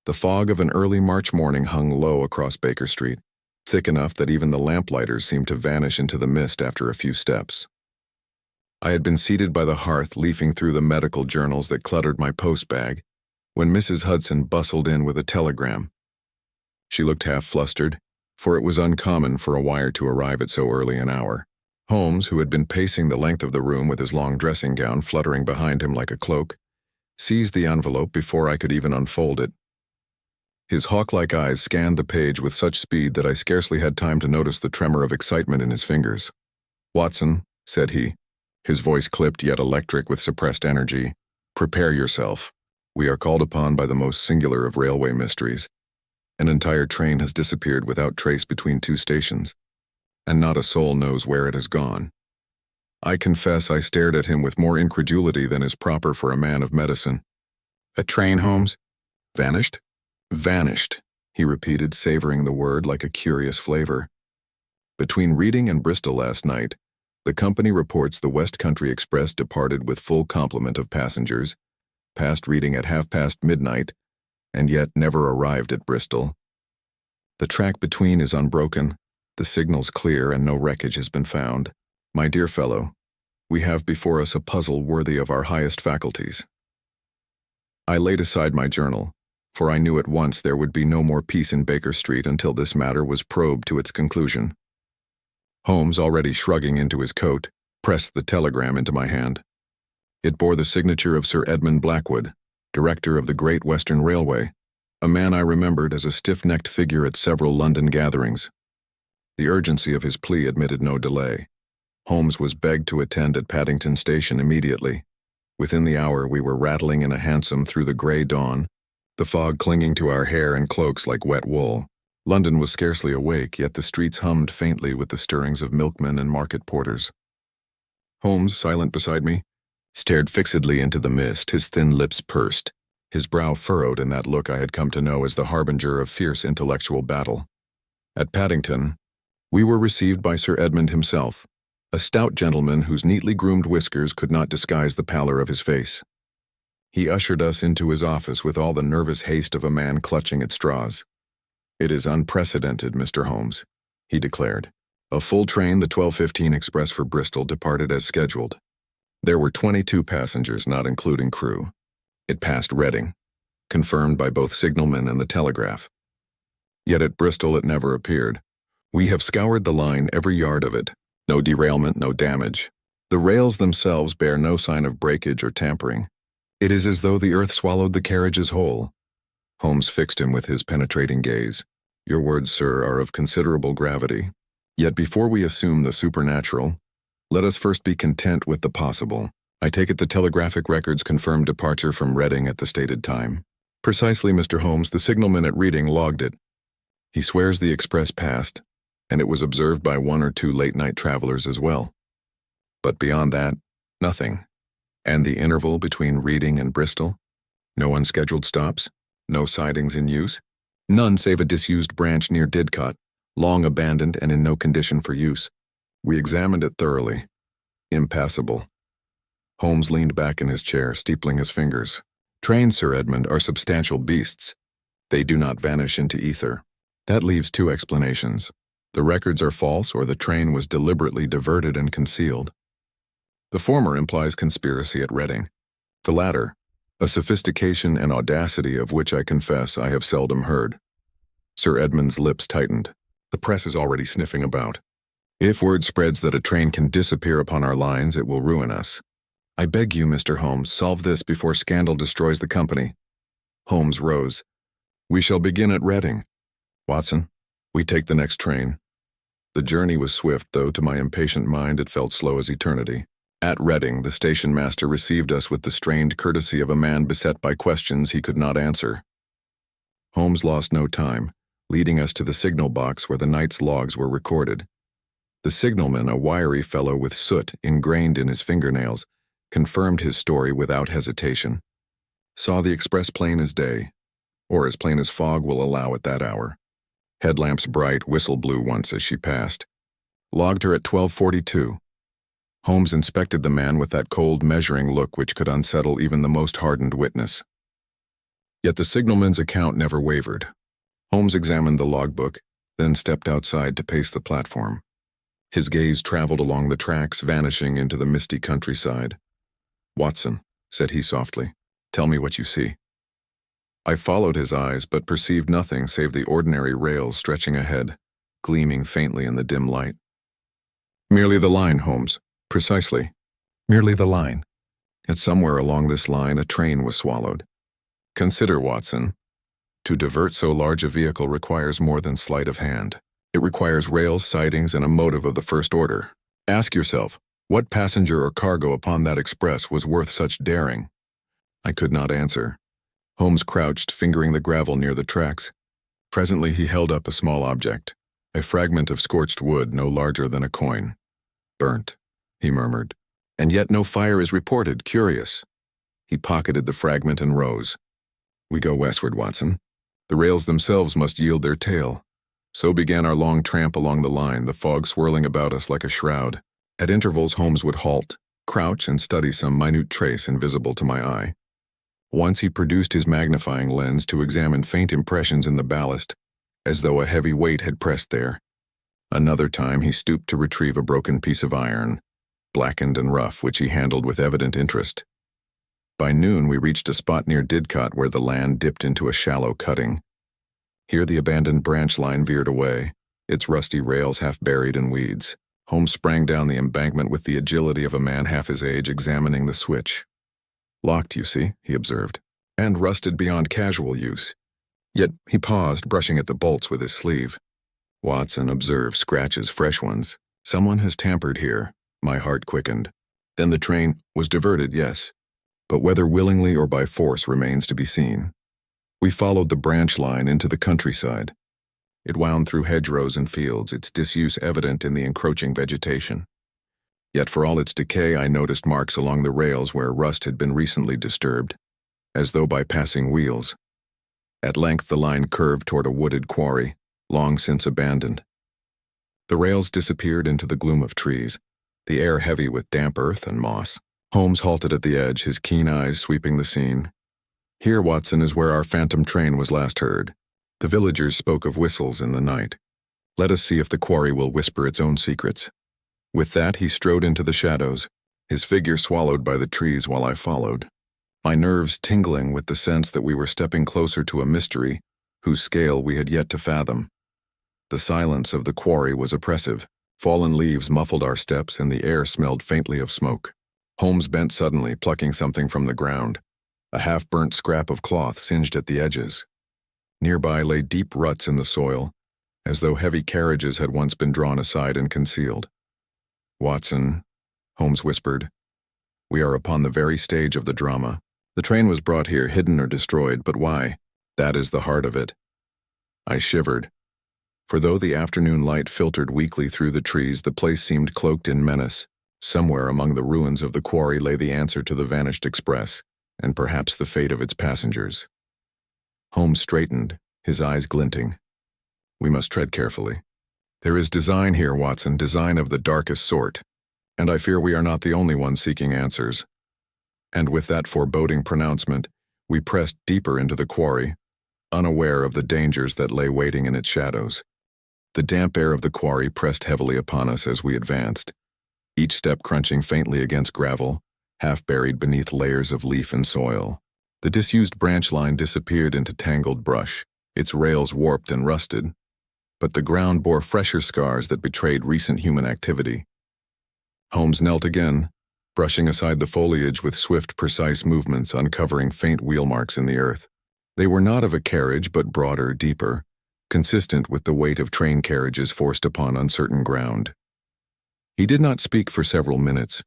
The fog of an early March morning hung low across Baker Street, thick enough that even the lamplighters seemed to vanish into the mist after a few steps. I had been seated by the hearth leafing through the medical journals that cluttered my post bag when Mrs. Hudson bustled in with a telegram. She looked half flustered, for it was uncommon for a wire to arrive at so early an hour. Holmes, who had been pacing the length of the room with his long dressing gown fluttering behind him like a cloak, seized the envelope before I could even unfold it. His hawk-like eyes scanned the page with such speed that I scarcely had time to notice the tremor of excitement in his fingers. "Watson," said he, his voice clipped yet electric with suppressed energy, "prepare yourself. We are called upon by the most singular of railway mysteries. An entire train has disappeared without trace between two stations, and not a soul knows where it has gone." I confess I stared at him with more incredulity than is proper for a man of medicine. "A train, Holmes? Vanished?" "Vanished," he repeated, savoring the word like a curious flavor. "Between Reading and Bristol last night, the company reports the West Country Express departed with full complement of passengers, passed Reading at midnight, and yet never arrived at Bristol. The track between is unbroken, the signals clear, and no wreckage has been found. My dear fellow, we have before us a puzzle worthy of our highest faculties." I laid aside my journal, for I knew at once there would be no more peace in Baker Street until this matter was probed to its conclusion. Holmes, already shrugging into his coat, pressed the telegram into my hand. It bore the signature of Sir Edmund Blackwood, director of the Great Western Railway, a man I remembered as a stiff-necked figure at several London gatherings. The urgency of his plea admitted no delay. Holmes was begged to attend at Paddington Station immediately. Within the hour we were rattling in a hansom through the grey dawn, the fog clinging to our hair and cloaks like wet wool. London was scarcely awake, yet the streets hummed faintly with the stirrings of milkmen and market porters. Holmes, silent beside me, stared fixedly into the mist, his thin lips pursed, his brow furrowed in that look I had come to know as the harbinger of fierce intellectual battle. At Paddington, we were received by Sir Edmund himself, a stout gentleman whose neatly groomed whiskers could not disguise the pallor of his face. He ushered us into his office with all the nervous haste of a man clutching at straws. "It is unprecedented, Mr. Holmes," he declared. "A full train, the 12:15 express for Bristol, departed as scheduled. There were 22 passengers, not including crew. It passed Reading, confirmed by both signalmen and the telegraph. Yet at Bristol it never appeared. We have scoured the line, every yard of it. No derailment, no damage. The rails themselves bear no sign of breakage or tampering. It is as though the earth swallowed the carriages whole." Holmes fixed him with his penetrating gaze. "Your words, sir, are of considerable gravity. Yet before we assume the supernatural, let us first be content with the possible. I take it the telegraphic records confirm departure from Reading at the stated time." "Precisely, Mr. Holmes. The signalman at Reading logged it. He swears the express passed, and it was observed by 1 or 2 late-night travelers as well. But beyond that, nothing. And the interval between Reading and Bristol? No unscheduled stops? No sidings in use?" "None save a disused branch near Didcot, long abandoned and in no condition for use. We examined it thoroughly. Impassable." Holmes leaned back in his chair, steepling his fingers. "Trains, Sir Edmund, are substantial beasts. They do not vanish into ether. That leaves 2 explanations. The records are false, or the train was deliberately diverted and concealed. The former implies conspiracy at Reading. The latter, a sophistication and audacity of which I confess I have seldom heard." Sir Edmund's lips tightened. "The press is already sniffing about. If word spreads that a train can disappear upon our lines, it will ruin us. I beg you, Mr. Holmes, solve this before scandal destroys the company." Holmes rose. "We shall begin at Reading. Watson, we take the next train." The journey was swift, though to my impatient mind it felt slow as eternity. At Reading, the station master received us with the strained courtesy of a man beset by questions he could not answer. Holmes lost no time, leading us to the signal box where the night's logs were recorded. The signalman, a wiry fellow with soot ingrained in his fingernails, confirmed his story without hesitation. Saw the express plain as day, or as plain as fog will allow at that hour. Headlamps bright, whistle blew once as she passed. Logged her at 12:42. Holmes inspected the man with that cold, measuring look which could unsettle even the most hardened witness. Yet the signalman's account never wavered. Holmes examined the logbook, then stepped outside to pace the platform. His gaze traveled along the tracks, vanishing into the misty countryside. "Watson," said he softly, "tell me what you see." I followed his eyes, but perceived nothing save the ordinary rails stretching ahead, gleaming faintly in the dim light. "Merely the line, Holmes. Precisely. Merely the line. Yet somewhere along this line a train was swallowed. Consider, Watson. To divert so large a vehicle requires more than sleight of hand. It requires rails, sidings, and a motive of the first order. Ask yourself, what passenger or cargo upon that express was worth such daring?" I could not answer. Holmes crouched, fingering the gravel near the tracks. Presently he held up a small object, a fragment of scorched wood no larger than a coin. "Burnt," he murmured. "And yet no fire is reported. Curious." He pocketed the fragment and rose. "We go westward, Watson. The rails themselves must yield their tale." So began our long tramp along the line, the fog swirling about us like a shroud. At intervals Holmes would halt, crouch, and study some minute trace invisible to my eye. Once he produced his magnifying lens to examine faint impressions in the ballast, as though a heavy weight had pressed there. Another time he stooped to retrieve a broken piece of iron, blackened and rough, which he handled with evident interest. By noon we reached a spot near Didcot where the land dipped into a shallow cutting. Here the abandoned branch line veered away, its rusty rails half buried in weeds. Holmes sprang down the embankment with the agility of a man half his age examining the switch. "Locked, you see," he observed, "and rusted beyond casual use." Yet he paused, brushing at the bolts with his sleeve. "Watson, observe scratches, fresh ones. Someone has tampered here." My heart quickened. Then the train was diverted, yes, but whether willingly or by force remains to be seen. We followed the branch line into the countryside. It wound through hedgerows and fields, its disuse evident in the encroaching vegetation. Yet for all its decay, I noticed marks along the rails where rust had been recently disturbed, as though by passing wheels. At length the line curved toward a wooded quarry, long since abandoned. The rails disappeared into the gloom of trees, the air heavy with damp earth and moss. Holmes halted at the edge, his keen eyes sweeping the scene. "Here, Watson, is where our phantom train was last heard. The villagers spoke of whistles in the night. Let us see if the quarry will whisper its own secrets." With that he strode into the shadows, his figure swallowed by the trees while I followed, my nerves tingling with the sense that we were stepping closer to a mystery whose scale we had yet to fathom. The silence of the quarry was oppressive. Fallen leaves muffled our steps and the air smelled faintly of smoke. Holmes bent suddenly, plucking something from the ground, a half-burnt scrap of cloth singed at the edges. Nearby lay deep ruts in the soil, as though heavy carriages had once been drawn aside and concealed. "Watson," Holmes whispered, "we are upon the very stage of the drama. The train was brought here hidden or destroyed, but why? That is the heart of it." I shivered, for though the afternoon light filtered weakly through the trees, the place seemed cloaked in menace. Somewhere among the ruins of the quarry lay the answer to the vanished express, and perhaps the fate of its passengers. Holmes straightened, his eyes glinting. "We must tread carefully. There is design here, Watson, design of the darkest sort, and I fear we are not the only ones seeking answers." And with that foreboding pronouncement, we pressed deeper into the quarry, unaware of the dangers that lay waiting in its shadows. The damp air of the quarry pressed heavily upon us as we advanced, each step crunching faintly against gravel, half buried beneath layers of leaf and soil. The disused branch line disappeared into tangled brush, its rails warped and rusted, but the ground bore fresher scars that betrayed recent human activity. Holmes knelt again, brushing aside the foliage with swift, precise movements, uncovering faint wheel marks in the earth. They were not of a carriage, but broader, deeper, consistent with the weight of train carriages forced upon uncertain ground. He did not speak for several minutes,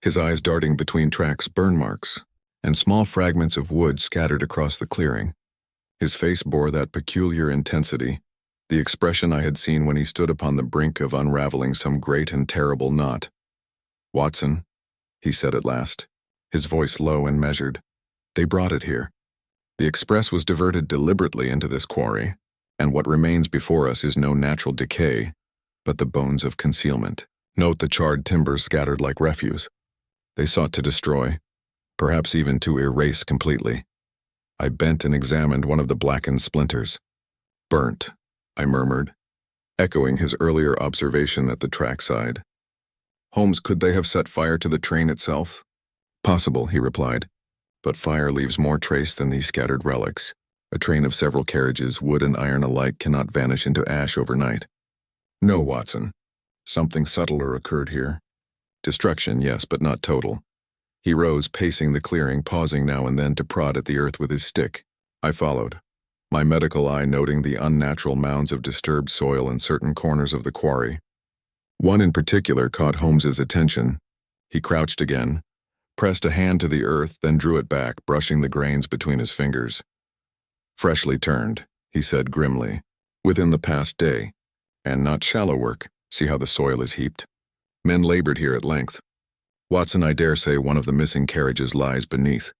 his eyes darting between tracks, burn marks, and small fragments of wood scattered across the clearing. His face bore that peculiar intensity, the expression I had seen when he stood upon the brink of unraveling some great and terrible knot. "Watson," he said at last, his voice low and measured, "they brought it here. The express was diverted deliberately into this quarry, and what remains before us is no natural decay, but the bones of concealment. Note the charred timbers scattered like refuse. They sought to destroy, perhaps even to erase completely. I bent and examined one of the blackened splinters. Burnt, I murmured, echoing his earlier observation at the trackside. Holmes, could they have set fire to the train itself? Possible, he replied, but fire leaves more trace than these scattered relics. A train of several carriages, wood and iron alike, cannot vanish into ash overnight. No, Watson. Something subtler occurred here. Destruction, yes, but not total. He rose, pacing the clearing, pausing now and then to prod at the earth with his stick. I followed, my medical eye noting the unnatural mounds of disturbed soil in certain corners of the quarry. One in particular caught Holmes's attention. He crouched again, pressed a hand to the earth, then drew it back, brushing the grains between his fingers. Freshly turned, he said grimly, within the past day, and not shallow work. See how the soil is heaped? Men labored here at length. Watson, I dare say one of the missing carriages lies beneath.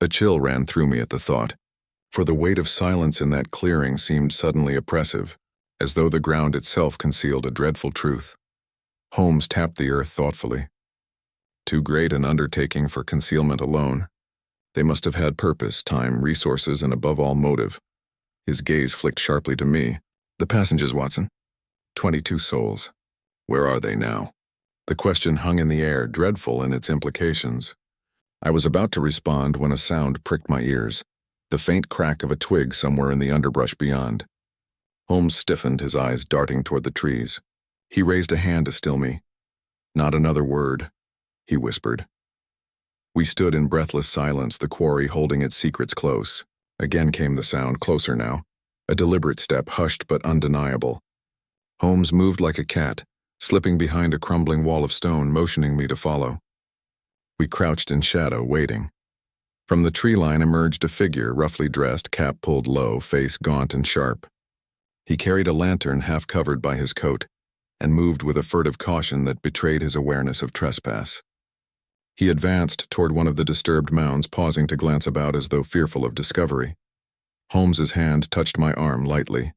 A chill ran through me at the thought, for the weight of silence in that clearing seemed suddenly oppressive, as though the ground itself concealed a dreadful truth. Holmes tapped the earth thoughtfully. Too great an undertaking for concealment alone. They must have had purpose, time, resources, and above all motive. His gaze flicked sharply to me. The passengers, Watson? 22 souls. Where are they now? The question hung in the air, dreadful in its implications. I was about to respond when a sound pricked my ears, the faint crack of a twig somewhere in the underbrush beyond. Holmes stiffened, his eyes darting toward the trees. He raised a hand to still me. Not another word, he whispered. We stood in breathless silence, the quarry holding its secrets close. Again came the sound, closer now. A deliberate step, hushed but undeniable. Holmes moved like a cat, slipping behind a crumbling wall of stone, motioning me to follow. We crouched in shadow, waiting. From the tree line emerged a figure, roughly dressed, cap pulled low, face gaunt and sharp. He carried a lantern half covered by his coat, and moved with a furtive caution that betrayed his awareness of trespass. He advanced toward one of the disturbed mounds, pausing to glance about as though fearful of discovery. Holmes's hand touched my arm lightly,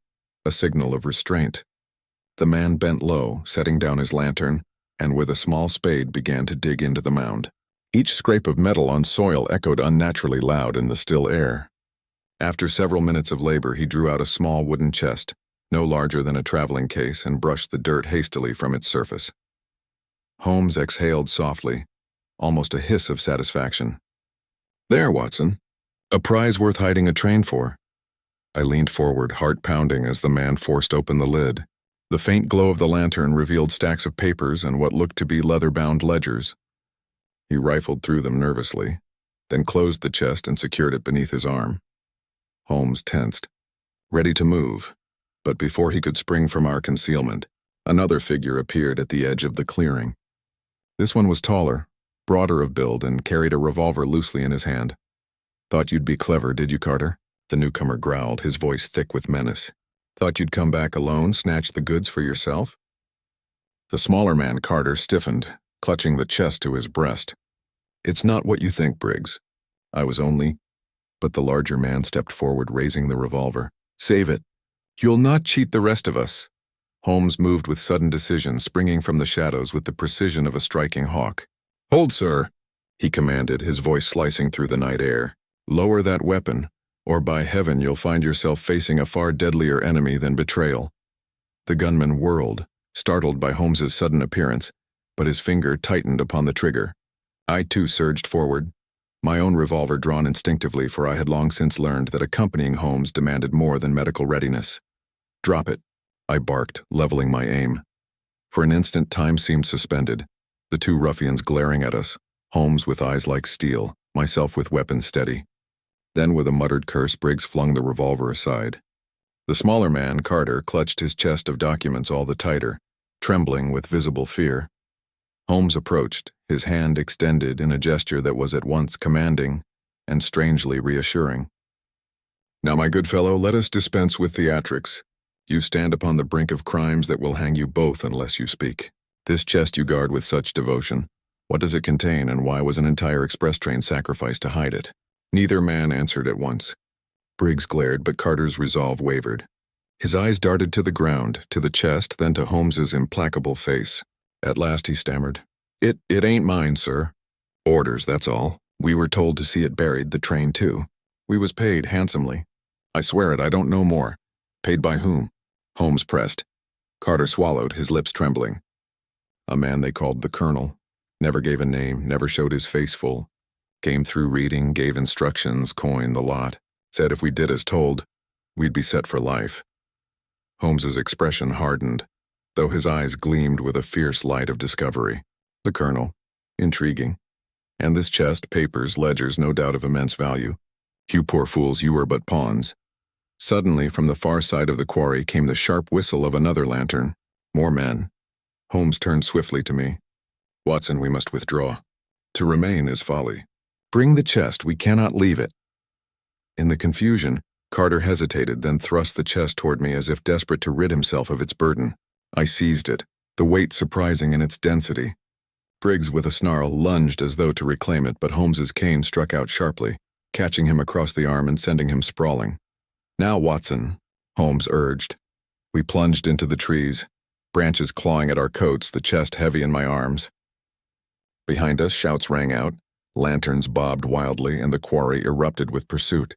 a signal of restraint. The man bent low, setting down his lantern, and with a small spade began to dig into the mound. Each scrape of metal on soil echoed unnaturally loud in the still air. After several minutes of labor, he drew out a small wooden chest, no larger than a traveling case, and brushed the dirt hastily from its surface. Holmes exhaled softly, almost a hiss of satisfaction. There, Watson. A prize worth hiding a train for. I leaned forward, heart pounding, as the man forced open the lid. The faint glow of the lantern revealed stacks of papers and what looked to be leather-bound ledgers. He rifled through them nervously, then closed the chest and secured it beneath his arm. Holmes tensed, ready to move, but before he could spring from our concealment, another figure appeared at the edge of the clearing. This one was taller, broader of build, and carried a revolver loosely in his hand. Thought you'd be clever, did you, Carter? The newcomer growled, his voice thick with menace. Thought you'd come back alone, snatch the goods for yourself? The smaller man, Carter, stiffened, clutching the chest to his breast. It's not what you think, Briggs. I was only... But the larger man stepped forward, raising the revolver. Save it. You'll not cheat the rest of us. Holmes moved with sudden decision, springing from the shadows with the precision of a striking hawk. Hold, sir, he commanded, his voice slicing through the night air. Lower that weapon, or by heaven you'll find yourself facing a far deadlier enemy than betrayal. The gunman whirled, startled by Holmes's sudden appearance, but his finger tightened upon the trigger. I too surged forward, my own revolver drawn instinctively, for I had long since learned that accompanying Holmes demanded more than medical readiness. Drop it, I barked, leveling my aim. For an instant time seemed suspended, the two ruffians glaring at us, Holmes with eyes like steel, myself with weapon steady. Then with a muttered curse, Briggs flung the revolver aside. The smaller man, Carter, clutched his chest of documents all the tighter, trembling with visible fear. Holmes approached, his hand extended in a gesture that was at once commanding and strangely reassuring. Now, my good fellow, let us dispense with theatrics. You stand upon the brink of crimes that will hang you both unless you speak. This chest you guard with such devotion. What does it contain, and why was an entire express train sacrificed to hide it? Neither man answered at once. Briggs glared, but Carter's resolve wavered. His eyes darted to the ground, to the chest, then to Holmes's implacable face. At last he stammered. It ain't mine, sir. Orders, that's all. We were told to see it buried, the train too. We was paid handsomely. I swear it, I don't know more. Paid by whom? Holmes pressed. Carter swallowed, his lips trembling. A man they called the Colonel. Never gave a name, never showed his face full. Came through reading, gave instructions, coined the lot. Said if we did as told, we'd be set for life. Holmes's expression hardened, though his eyes gleamed with a fierce light of discovery. The Colonel. Intriguing. And this chest, papers, ledgers, no doubt of immense value. You poor fools, you were but pawns. Suddenly, from the far side of the quarry came the sharp whistle of another lantern. More men. Holmes turned swiftly to me. Watson, we must withdraw. To remain is folly. Bring the chest, we cannot leave it. In the confusion, Carter hesitated, then thrust the chest toward me as if desperate to rid himself of its burden. I seized it, the weight surprising in its density. Briggs, with a snarl, lunged as though to reclaim it, but Holmes's cane struck out sharply, catching him across the arm and sending him sprawling. Now, Watson, Holmes urged. We plunged into the trees, branches clawing at our coats, the chest heavy in my arms. Behind us, shouts rang out, lanterns bobbed wildly, and the quarry erupted with pursuit.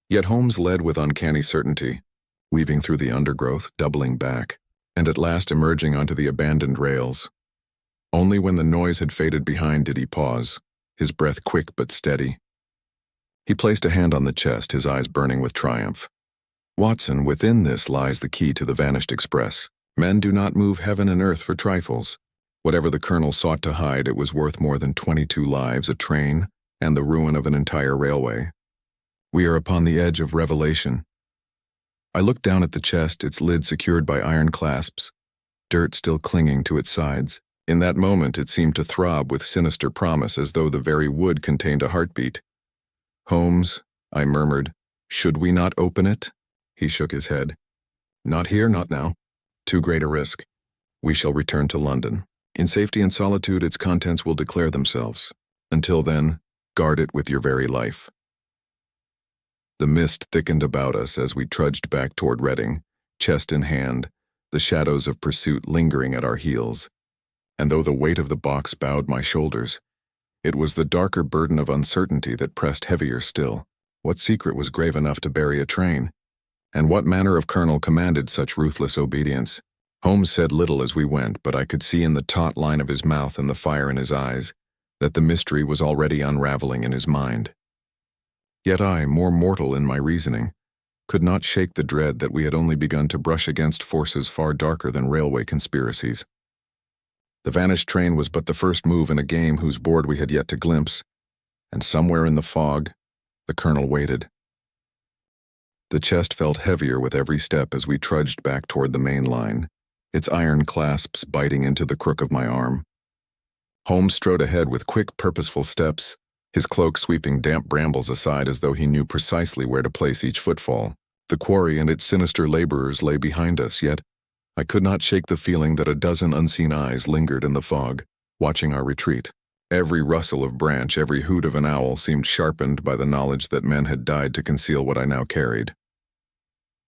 Yet Holmes led with uncanny certainty, weaving through the undergrowth, doubling back, and at last emerging onto the abandoned rails. Only when the noise had faded behind did he pause, his breath quick but steady. He placed a hand on the chest, his eyes burning with triumph. Watson, within this lies the key to the vanished express. Men do not move heaven and earth for trifles. Whatever the Colonel sought to hide, it was worth more than 22 lives, a train, and the ruin of an entire railway. We are upon the edge of revelation. I looked down at the chest, its lid secured by iron clasps, dirt still clinging to its sides. In that moment it seemed to throb with sinister promise, as though the very wood contained a heartbeat. Holmes, I murmured, should we not open it? He shook his head. Not here, not now. Too great a risk. We shall return to London. In safety and solitude, its contents will declare themselves. Until then, guard it with your very life. The mist thickened about us as we trudged back toward Reading, chest in hand, the shadows of pursuit lingering at our heels. And though the weight of the box bowed my shoulders, it was the darker burden of uncertainty that pressed heavier still. What secret was grave enough to bury a train? And what manner of colonel commanded such ruthless obedience? Holmes said little as we went, but I could see in the taut line of his mouth and the fire in his eyes that the mystery was already unraveling in his mind. Yet I, more mortal in my reasoning, could not shake the dread that we had only begun to brush against forces far darker than railway conspiracies. The vanished train was but the first move in a game whose board we had yet to glimpse, and somewhere in the fog, the Colonel waited. The chest felt heavier with every step as we trudged back toward the main line, its iron clasps biting into the crook of my arm. Holmes strode ahead with quick, purposeful steps, his cloak sweeping damp brambles aside as though he knew precisely where to place each footfall. The quarry and its sinister laborers lay behind us, yet I could not shake the feeling that a dozen unseen eyes lingered in the fog, watching our retreat. Every rustle of branch, every hoot of an owl seemed sharpened by the knowledge that men had died to conceal what I now carried.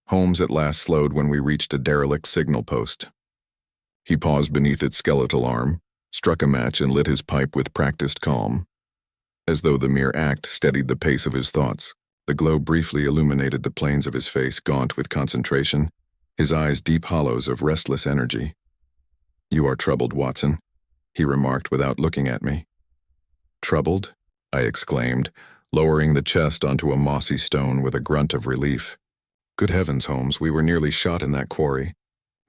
Holmes at last slowed when we reached a derelict signal post. He paused beneath its skeletal arm, struck a match and lit his pipe with practiced calm. As though the mere act steadied the pace of his thoughts, the glow briefly illuminated the planes of his face, gaunt with concentration, his eyes deep hollows of restless energy. You are troubled, Watson, he remarked without looking at me. Troubled? I exclaimed, lowering the chest onto a mossy stone with a grunt of relief. Good heavens, Holmes, we were nearly shot in that quarry.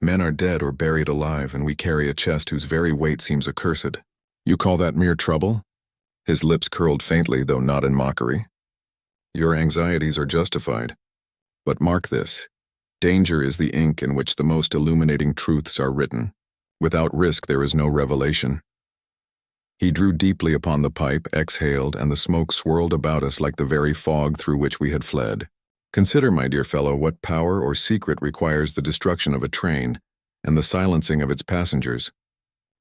Men are dead or buried alive, and we carry a chest whose very weight seems accursed. You call that mere trouble? His lips curled faintly, though not in mockery. Your anxieties are justified. But mark this. Danger is the ink in which the most illuminating truths are written. Without risk there is no revelation. He drew deeply upon the pipe, exhaled, and the smoke swirled about us like the very fog through which we had fled. Consider, my dear fellow, what power or secret requires the destruction of a train and the silencing of its passengers.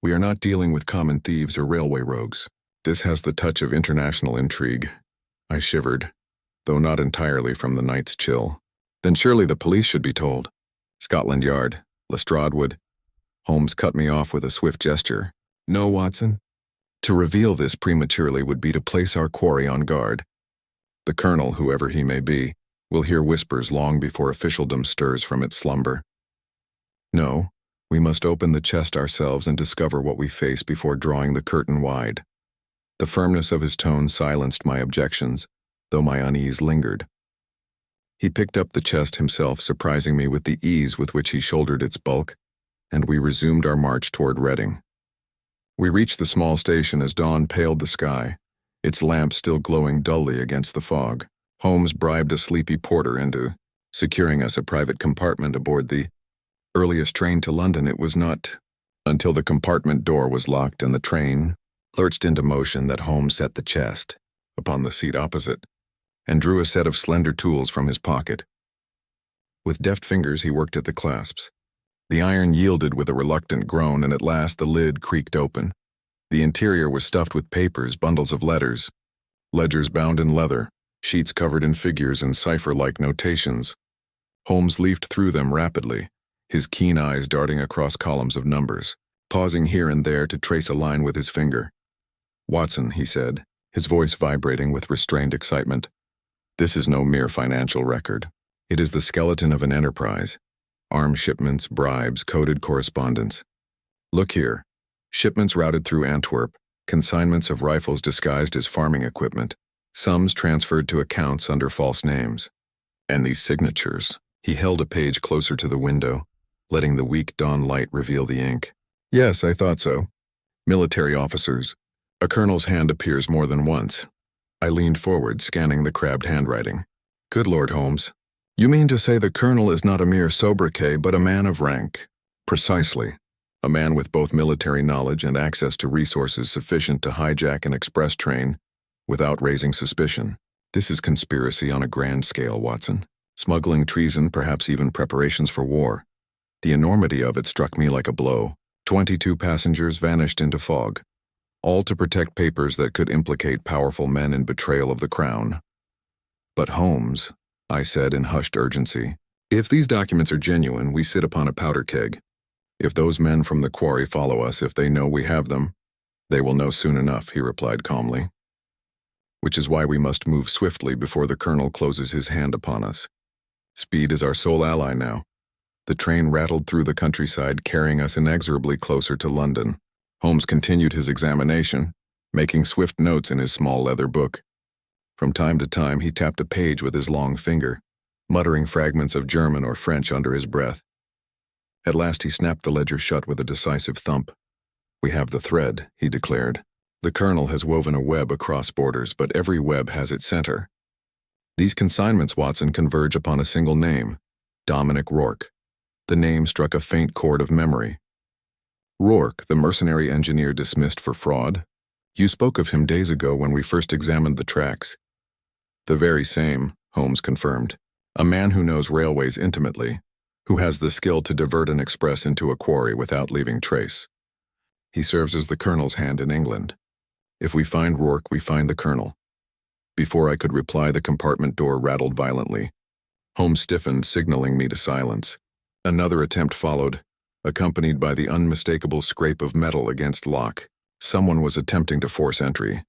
We are not dealing with common thieves or railway rogues. This has the touch of international intrigue. I shivered, though not entirely from the night's chill. Then surely the police should be told. Scotland Yard, Lestrade would. Holmes cut me off with a swift gesture. No, Watson. To reveal this prematurely would be to place our quarry on guard. The colonel, whoever he may be, will hear whispers long before officialdom stirs from its slumber. No, we must open the chest ourselves and discover what we face before drawing the curtain wide. The firmness of his tone silenced my objections, though my unease lingered. He picked up the chest himself, surprising me with the ease with which he shouldered its bulk, and we resumed our march toward Reading. We reached the small station as dawn paled the sky, its lamp still glowing dully against the fog. Holmes bribed a sleepy porter into securing us a private compartment aboard the earliest train to London. It was not until the compartment door was locked and the train lurched into motion that Holmes set the chest upon the seat opposite and drew a set of slender tools from his pocket. With deft fingers he worked at the clasps. The iron yielded with a reluctant groan, and at last the lid creaked open. The interior was stuffed with papers, bundles of letters, ledgers bound in leather, sheets covered in figures and cipher-like notations. Holmes leafed through them rapidly, his keen eyes darting across columns of numbers, pausing here and there to trace a line with his finger. "Watson," he said, his voice vibrating with restrained excitement, "this is no mere financial record. It is the skeleton of an enterprise. Arms shipments, bribes, coded correspondence. Look here. Shipments routed through Antwerp, consignments of rifles disguised as farming equipment, sums transferred to accounts under false names. And these signatures." He held a page closer to the window, letting the weak dawn light reveal the ink. "Yes, I thought so. Military officers. A colonel's hand appears more than once." I leaned forward, scanning the crabbed handwriting. "Good Lord, Holmes. You mean to say the colonel is not a mere sobriquet, but a man of rank?" "Precisely. A man with both military knowledge and access to resources sufficient to hijack an express train without raising suspicion. This is conspiracy on a grand scale, Watson. Smuggling, treason, perhaps even preparations for war. The enormity of it struck me like a blow. 22 passengers vanished into fog, all to protect papers that could implicate powerful men in betrayal of the crown." "But Holmes," I said in hushed urgency, "if these documents are genuine, we sit upon a powder keg. If those men from the quarry follow us, if they know we have them, they will know soon enough," he replied calmly. "Which is why we must move swiftly before the colonel closes his hand upon us. Speed is our sole ally now." The train rattled through the countryside, carrying us inexorably closer to London. Holmes continued his examination, making swift notes in his small leather book. From time to time he tapped a page with his long finger, muttering fragments of German or French under his breath. At last he snapped the ledger shut with a decisive thump. "We have the thread," he declared. "The colonel has woven a web across borders, but every web has its center. These consignments, Watson, converge upon a single name, Dominic Rourke." The name struck a faint chord of memory. "Rourke, the mercenary engineer dismissed for fraud? You spoke of him days ago when we first examined the tracks." "The very same," Holmes confirmed. "A man who knows railways intimately, who has the skill to divert an express into a quarry without leaving trace. He serves as the colonel's hand in England. If we find Rourke, we find the colonel." Before I could reply, the compartment door rattled violently. Holmes stiffened, signaling me to silence. Another attempt followed, accompanied by the unmistakable scrape of metal against lock. Someone was attempting to force entry.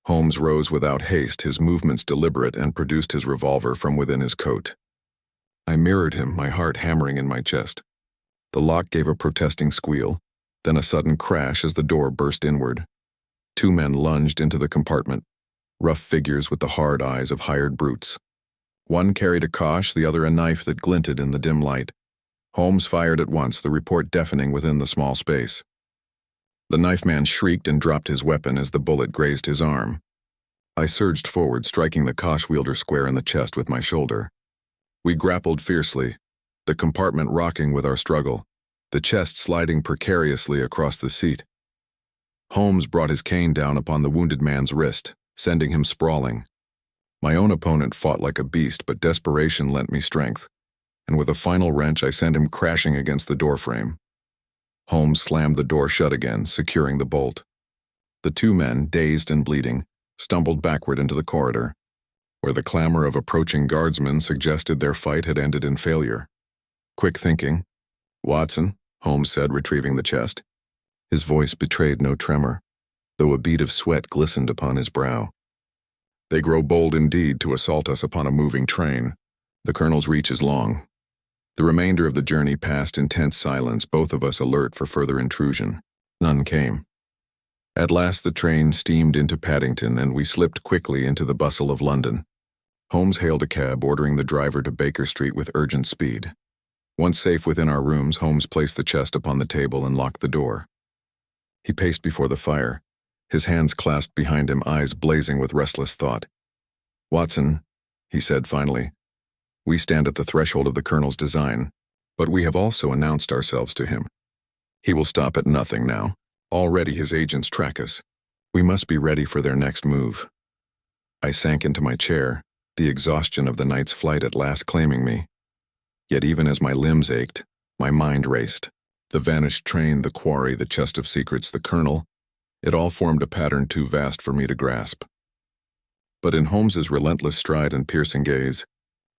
Holmes rose without haste, his movements deliberate, and produced his revolver from within his coat. I mirrored him, my heart hammering in my chest. The lock gave a protesting squeal, then a sudden crash as the door burst inward. 2 men lunged into the compartment, rough figures with the hard eyes of hired brutes. One carried a kosh, the other a knife that glinted in the dim light. Holmes fired at once, the report deafening within the small space. The knife man shrieked and dropped his weapon as the bullet grazed his arm. I surged forward, striking the kosh wielder square in the chest with my shoulder. We grappled fiercely, the compartment rocking with our struggle, the chest sliding precariously across the seat. Holmes brought his cane down upon the wounded man's wrist, sending him sprawling. My own opponent fought like a beast, but desperation lent me strength, and with a final wrench I sent him crashing against the doorframe. Holmes slammed the door shut again, securing the bolt. The 2 men, dazed and bleeding, stumbled backward into the corridor, where the clamor of approaching guardsmen suggested their fight had ended in failure. "Quick thinking, Watson," Holmes said, retrieving the chest. His voice betrayed no tremor, though a bead of sweat glistened upon his brow. They grow bold indeed to assault us upon a moving train. The colonel's reach is long. The remainder of the journey passed in tense silence, both of us alert for further intrusion. None came. At last the train steamed into Paddington, and we slipped quickly into the bustle of London. Holmes hailed a cab, ordering the driver to Baker Street with urgent speed. Once safe within our rooms, Holmes placed the chest upon the table and locked the door. He paced before the fire, his hands clasped behind him, eyes blazing with restless thought. "Watson," he said finally, "we stand at the threshold of the colonel's design, but we have also announced ourselves to him. He will stop at nothing now. Already his agents track us. We must be ready for their next move." I sank into my chair, the exhaustion of the night's flight at last claiming me. Yet even as my limbs ached, my mind raced. The vanished train, the quarry, the chest of secrets, the colonel, it all formed a pattern too vast for me to grasp. But in Holmes's relentless stride and piercing gaze,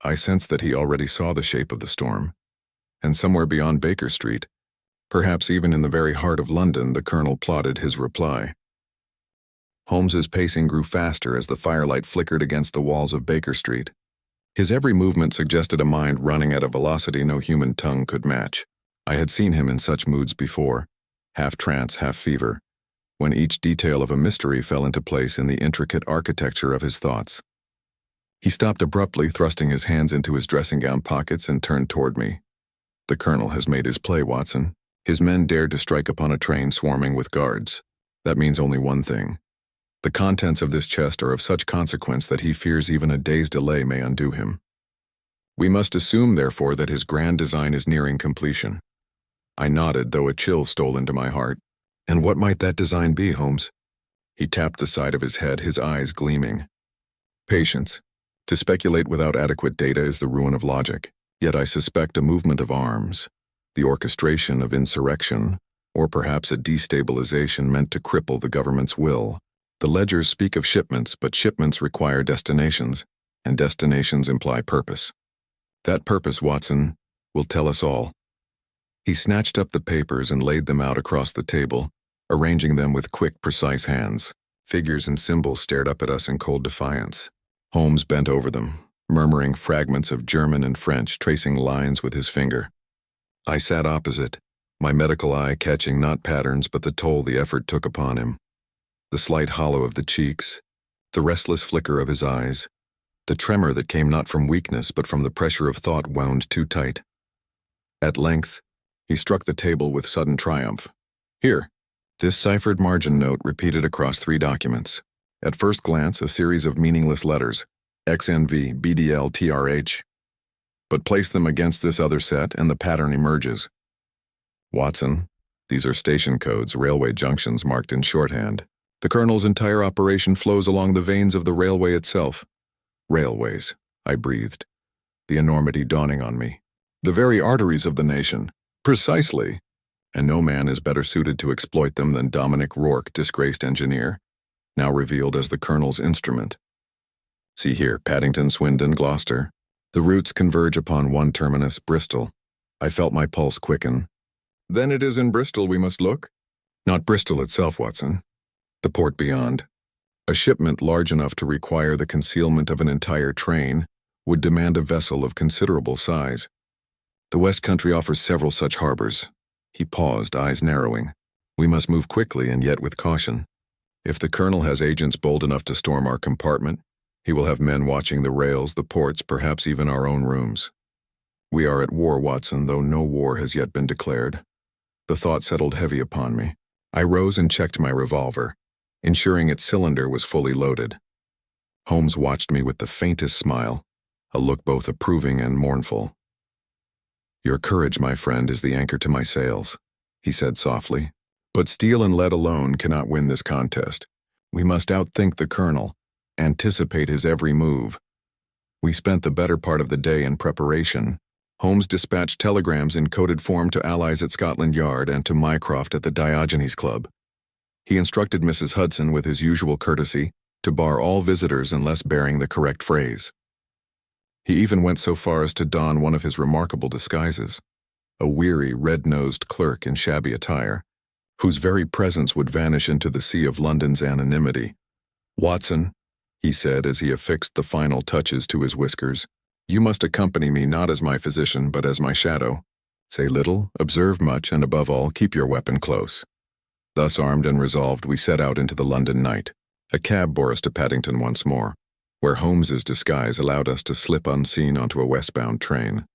I sensed that he already saw the shape of the storm. And somewhere beyond Baker Street, perhaps even in the very heart of London, the colonel plotted his reply. Holmes's pacing grew faster as the firelight flickered against the walls of Baker Street. His every movement suggested a mind running at a velocity no human tongue could match. I had seen him in such moods before, half trance, half fever, when each detail of a mystery fell into place in the intricate architecture of his thoughts. He stopped abruptly, thrusting his hands into his dressing-gown pockets, and turned toward me. "The colonel has made his play, Watson. His men dared to strike upon a train swarming with guards. That means only one thing. The contents of this chest are of such consequence that he fears even a day's delay may undo him. We must assume, therefore, that his grand design is nearing completion." I nodded, though a chill stole into my heart. "And what might that design be, Holmes?" He tapped the side of his head, his eyes gleaming. "Patience. To speculate without adequate data is the ruin of logic. Yet I suspect a movement of arms, the orchestration of insurrection, or perhaps a destabilization meant to cripple the government's will. The ledgers speak of shipments, but shipments require destinations, and destinations imply purpose. That purpose, Watson, will tell us all." He snatched up the papers and laid them out across the table, arranging them with quick, precise hands. Figures and symbols stared up at us in cold defiance. Holmes bent over them, murmuring fragments of German and French, tracing lines with his finger. I sat opposite, my medical eye catching not patterns but the toll the effort took upon him. The slight hollow of the cheeks, the restless flicker of his eyes, the tremor that came not from weakness but from the pressure of thought wound too tight. At length, he struck the table with sudden triumph. "Here." This ciphered margin note repeated across 3 documents. At first glance, a series of meaningless letters, XNV, BDL, TRH. But place them against this other set and the pattern emerges. "Watson, these are station codes, railway junctions marked in shorthand. The colonel's entire operation flows along the veins of the railway itself." "Railways," I breathed, the enormity dawning on me. "The very arteries of the nation." "Precisely. And no man is better suited to exploit them than Dominic Rourke, disgraced engineer, now revealed as the colonel's instrument. See here, Paddington, Swindon, Gloucester. The routes converge upon one terminus, Bristol." I felt my pulse quicken. "Then it is in Bristol we must look?" "Not Bristol itself, Watson. The port beyond. A shipment large enough to require the concealment of an entire train would demand a vessel of considerable size. The West Country offers several such harbors." He paused, eyes narrowing. "We must move quickly and yet with caution. If the colonel has agents bold enough to storm our compartment, he will have men watching the rails, the ports, perhaps even our own rooms. We are at war, Watson, though no war has yet been declared." The thought settled heavy upon me. I rose and checked my revolver, ensuring its cylinder was fully loaded. Holmes watched me with the faintest smile, a look both approving and mournful. "Your courage, my friend, is the anchor to my sails," he said softly. "But steel and lead alone cannot win this contest. We must outthink the colonel, anticipate his every move." We spent the better part of the day in preparation. Holmes dispatched telegrams in coded form to allies at Scotland Yard and to Mycroft at the Diogenes Club. He instructed Mrs. Hudson, with his usual courtesy, to bar all visitors unless bearing the correct phrase. He even went so far as to don one of his remarkable disguises, a weary, red-nosed clerk in shabby attire, whose very presence would vanish into the sea of London's anonymity. "Watson, he said as he affixed the final touches to his whiskers. "You must accompany me not as my physician, but as my shadow. Say little, observe much, and above all, keep your weapon close." Thus armed and resolved, we set out into the London night. A cab bore us to Paddington once more, where Holmes's disguise allowed us to slip unseen onto a westbound train.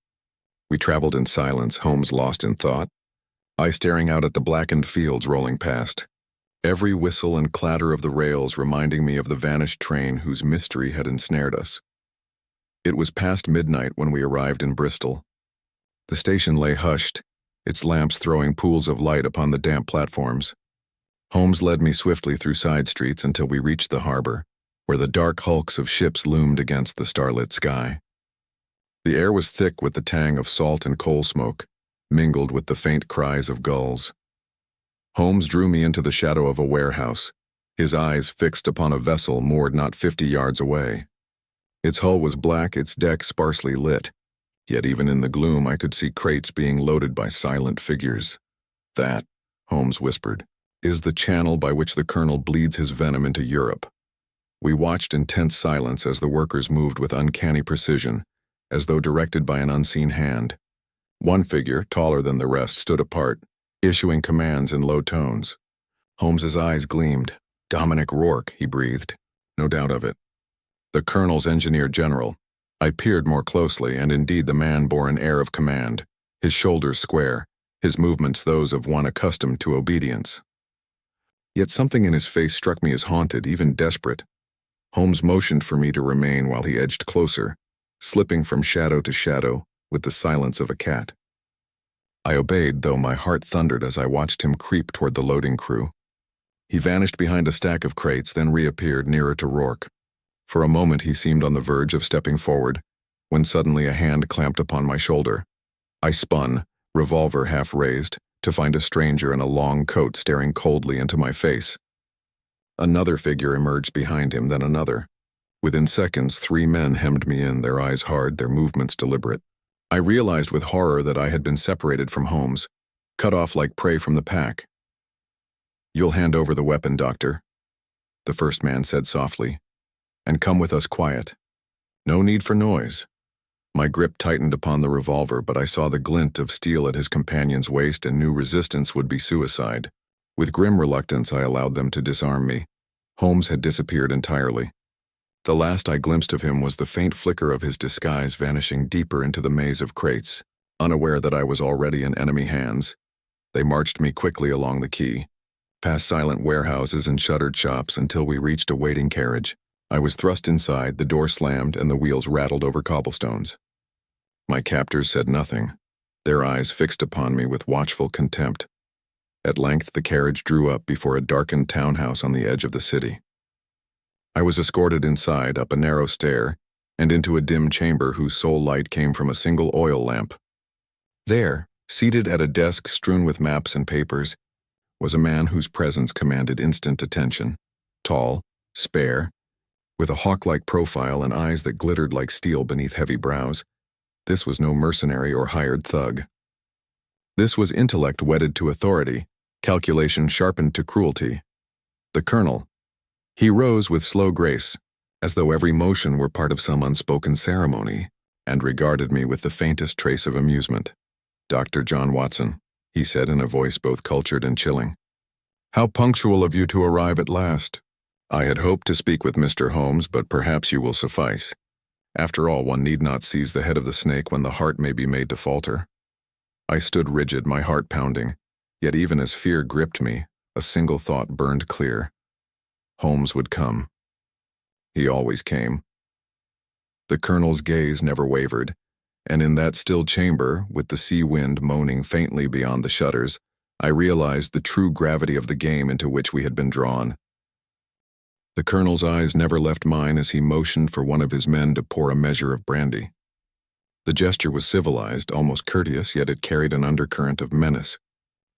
We traveled in silence, Holmes lost in thought, I staring out at the blackened fields rolling past, every whistle and clatter of the rails reminding me of the vanished train whose mystery had ensnared us. It was past midnight when we arrived in Bristol. The station lay hushed, its lamps throwing pools of light upon the damp platforms. Holmes led me swiftly through side streets until we reached the harbor, where the dark hulks of ships loomed against the starlit sky. The air was thick with the tang of salt and coal smoke, mingled with the faint cries of gulls. Holmes drew me into the shadow of a warehouse, his eyes fixed upon a vessel moored not 50 yards away. Its hull was black, its deck sparsely lit, yet even in the gloom I could see crates being loaded by silent figures. "That," Holmes whispered, "is the channel by which the Colonel bleeds his venom into Europe." We watched in tense silence as the workers moved with uncanny precision, as though directed by an unseen hand. One figure, taller than the rest, stood apart, issuing commands in low tones. Holmes's eyes gleamed. "Dominic Rourke," he breathed. "No doubt of it." "The Colonel's engineer general." I peered more closely, and indeed the man bore an air of command, his shoulders square, his movements those of one accustomed to obedience. Yet something in his face struck me as haunted, even desperate. Holmes motioned for me to remain while he edged closer, slipping from shadow to shadow with the silence of a cat. I obeyed, though my heart thundered as I watched him creep toward the loading crew. He vanished behind a stack of crates, then reappeared nearer to Rourke. For a moment he seemed on the verge of stepping forward, when suddenly a hand clamped upon my shoulder. I spun, revolver half raised, to find a stranger in a long coat staring coldly into my face. Another figure emerged behind him, then another. Within seconds, 3 men hemmed me in, their eyes hard, their movements deliberate. I realized with horror that I had been separated from Holmes, cut off like prey from the pack. "You'll hand over the weapon, Doctor," the first man said softly, "and come with us quiet. No need for noise." My grip tightened upon the revolver, but I saw the glint of steel at his companion's waist and knew resistance would be suicide. With grim reluctance, I allowed them to disarm me. Holmes had disappeared entirely. The last I glimpsed of him was the faint flicker of his disguise vanishing deeper into the maze of crates, unaware that I was already in enemy hands. They marched me quickly along the quay, past silent warehouses and shuttered shops until we reached a waiting carriage. I was thrust inside, the door slammed, and the wheels rattled over cobblestones. My captors said nothing, their eyes fixed upon me with watchful contempt. At length, the carriage drew up before a darkened townhouse on the edge of the city. I was escorted inside, up a narrow stair, and into a dim chamber whose sole light came from a single oil lamp. There, seated at a desk strewn with maps and papers, was a man whose presence commanded instant attention. Tall, spare, with a hawk-like profile and eyes that glittered like steel beneath heavy brows. This was no mercenary or hired thug. This was intellect wedded to authority, calculation sharpened to cruelty. The Colonel. He rose with slow grace, as though every motion were part of some unspoken ceremony, and regarded me with the faintest trace of amusement. "Dr. John Watson," he said in a voice both cultured and chilling. "How punctual of you to arrive at last. I had hoped to speak with Mr. Holmes, but perhaps you will suffice. After all, one need not seize the head of the snake when the heart may be made to falter." I stood rigid, my heart pounding, yet even as fear gripped me, a single thought burned clear. Holmes would come. He always came. The Colonel's gaze never wavered, and in that still chamber, with the sea wind moaning faintly beyond the shutters, I realized the true gravity of the game into which we had been drawn. The Colonel's eyes never left mine as he motioned for one of his men to pour a measure of brandy. The gesture was civilized, almost courteous, yet it carried an undercurrent of menace.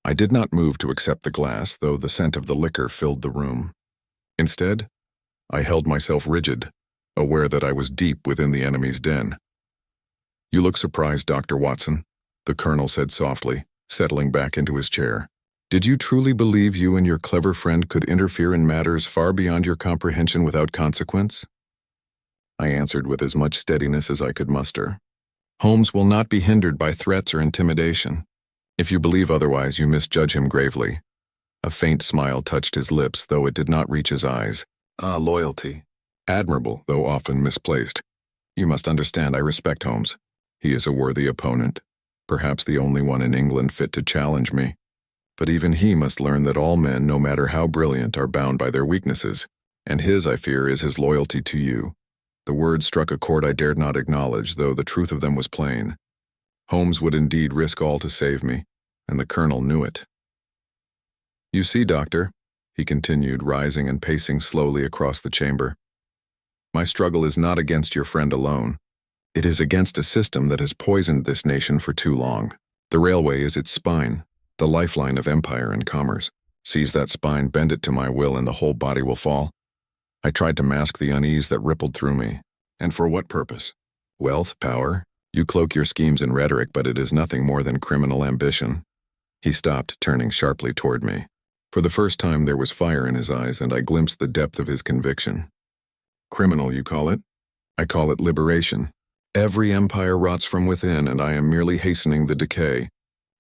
I did not move to accept the glass, though the scent of the liquor filled the room. Instead, I held myself rigid, aware that I was deep within the enemy's den. "You look surprised, Dr. Watson," the Colonel said softly, settling back into his chair. "Did you truly believe you and your clever friend could interfere in matters far beyond your comprehension without consequence?" I answered with as much steadiness as I could muster. Holmes will not be hindered by threats or intimidation. If you believe otherwise, you misjudge him gravely. A faint smile touched his lips, though it did not reach his eyes. Ah, loyalty. Admirable, though often misplaced. You must understand I respect Holmes. He is a worthy opponent, perhaps the only one in England fit to challenge me. But even he must learn that all men, no matter how brilliant, are bound by their weaknesses, and his, I fear, is his loyalty to you. The words struck a chord I dared not acknowledge, though the truth of them was plain. Holmes would indeed risk all to save me, and the Colonel knew it. You see, Doctor, he continued, rising and pacing slowly across the chamber, my struggle is not against your friend alone. It is against a system that has poisoned this nation for too long. The railway is its spine, the lifeline of empire and commerce. Seize that spine, bend it to my will, and the whole body will fall. I tried to mask the unease that rippled through me. And for what purpose? Wealth, power? You cloak your schemes in rhetoric, but it is nothing more than criminal ambition. He stopped, turning sharply toward me. For the first time there was fire in his eyes, and I glimpsed the depth of his conviction. Criminal, you call it? I call it liberation. Every empire rots from within, and I am merely hastening the decay.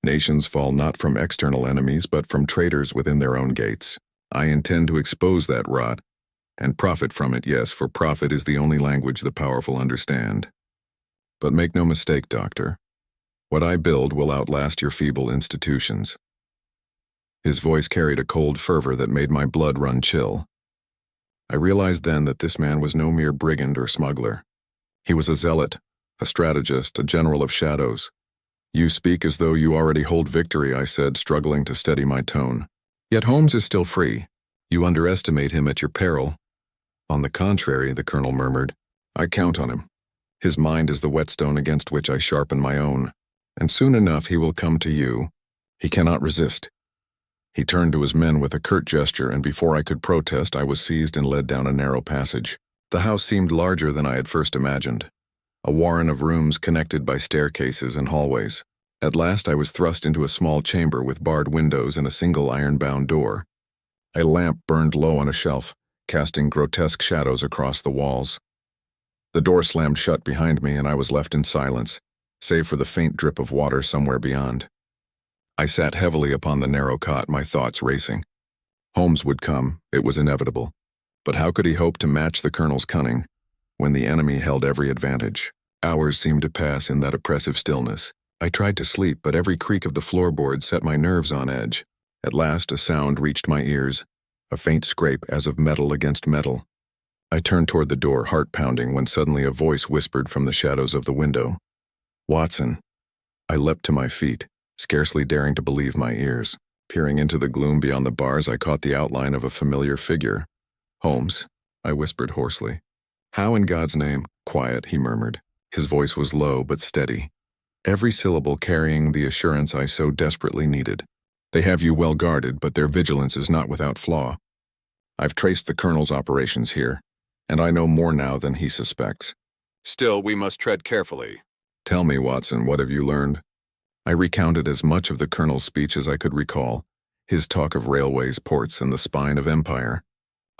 Nations fall not from external enemies, but from traitors within their own gates. I intend to expose that rot, and profit from it, yes, for profit is the only language the powerful understand. But make no mistake, Doctor. What I build will outlast your feeble institutions. His voice carried a cold fervor that made my blood run chill. I realized then that this man was no mere brigand or smuggler. He was a zealot, a strategist, a general of shadows. You speak as though you already hold victory, I said, struggling to steady my tone. Yet Holmes is still free. You underestimate him at your peril. On the contrary, the Colonel murmured, I count on him. His mind is the whetstone against which I sharpen my own, and soon enough he will come to you. He cannot resist. He turned to his men with a curt gesture, and before I could protest, I was seized and led down a narrow passage. The house seemed larger than I had first imagined, a warren of rooms connected by staircases and hallways. At last I was thrust into a small chamber with barred windows and a single iron-bound door. A lamp burned low on a shelf, casting grotesque shadows across the walls. The door slammed shut behind me, and I was left in silence, save for the faint drip of water somewhere beyond. I sat heavily upon the narrow cot, my thoughts racing. Holmes would come, it was inevitable. But how could he hope to match the Colonel's cunning, when the enemy held every advantage? Hours seemed to pass in that oppressive stillness. I tried to sleep, but every creak of the floorboard set my nerves on edge. At last a sound reached my ears, a faint scrape as of metal against metal. I turned toward the door, heart pounding, when suddenly a voice whispered from the shadows of the window. Watson. I leapt to my feet, scarcely daring to believe my ears. Peering into the gloom beyond the bars, I caught the outline of a familiar figure. Holmes, I whispered hoarsely. How in God's name? Quiet, he murmured. His voice was low but steady, every syllable carrying the assurance I so desperately needed. They have you well guarded, but their vigilance is not without flaw. I've traced the Colonel's operations here, and I know more now than he suspects. Still, we must tread carefully. Tell me, Watson, what have you learned? I recounted as much of the Colonel's speech as I could recall, his talk of railways, ports, and the spine of empire.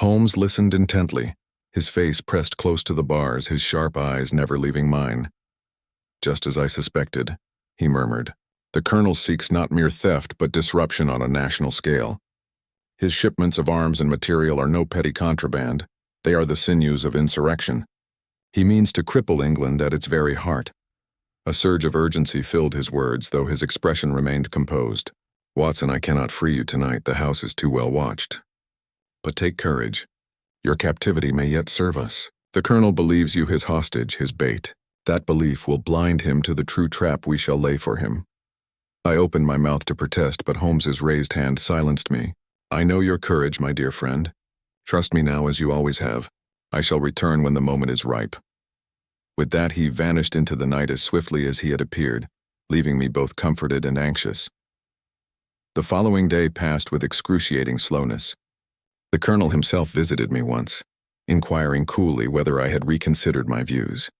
Holmes listened intently, his face pressed close to the bars, his sharp eyes never leaving mine. Just as I suspected, he murmured. The Colonel seeks not mere theft, but disruption on a national scale. His shipments of arms and material are no petty contraband. They are the sinews of insurrection. He means to cripple England at its very heart. A surge of urgency filled his words, though his expression remained composed. Watson, I cannot free you tonight. The house is too well watched. But take courage. Your captivity may yet serve us. The Colonel believes you his hostage, his bait. That belief will blind him to the true trap we shall lay for him. I opened my mouth to protest, but Holmes's raised hand silenced me. I know your courage, my dear friend. Trust me now as you always have. I shall return when the moment is ripe. With that, he vanished into the night as swiftly as he had appeared, leaving me both comforted and anxious. The following day passed with excruciating slowness. The Colonel himself visited me once, inquiring coolly whether I had reconsidered my views.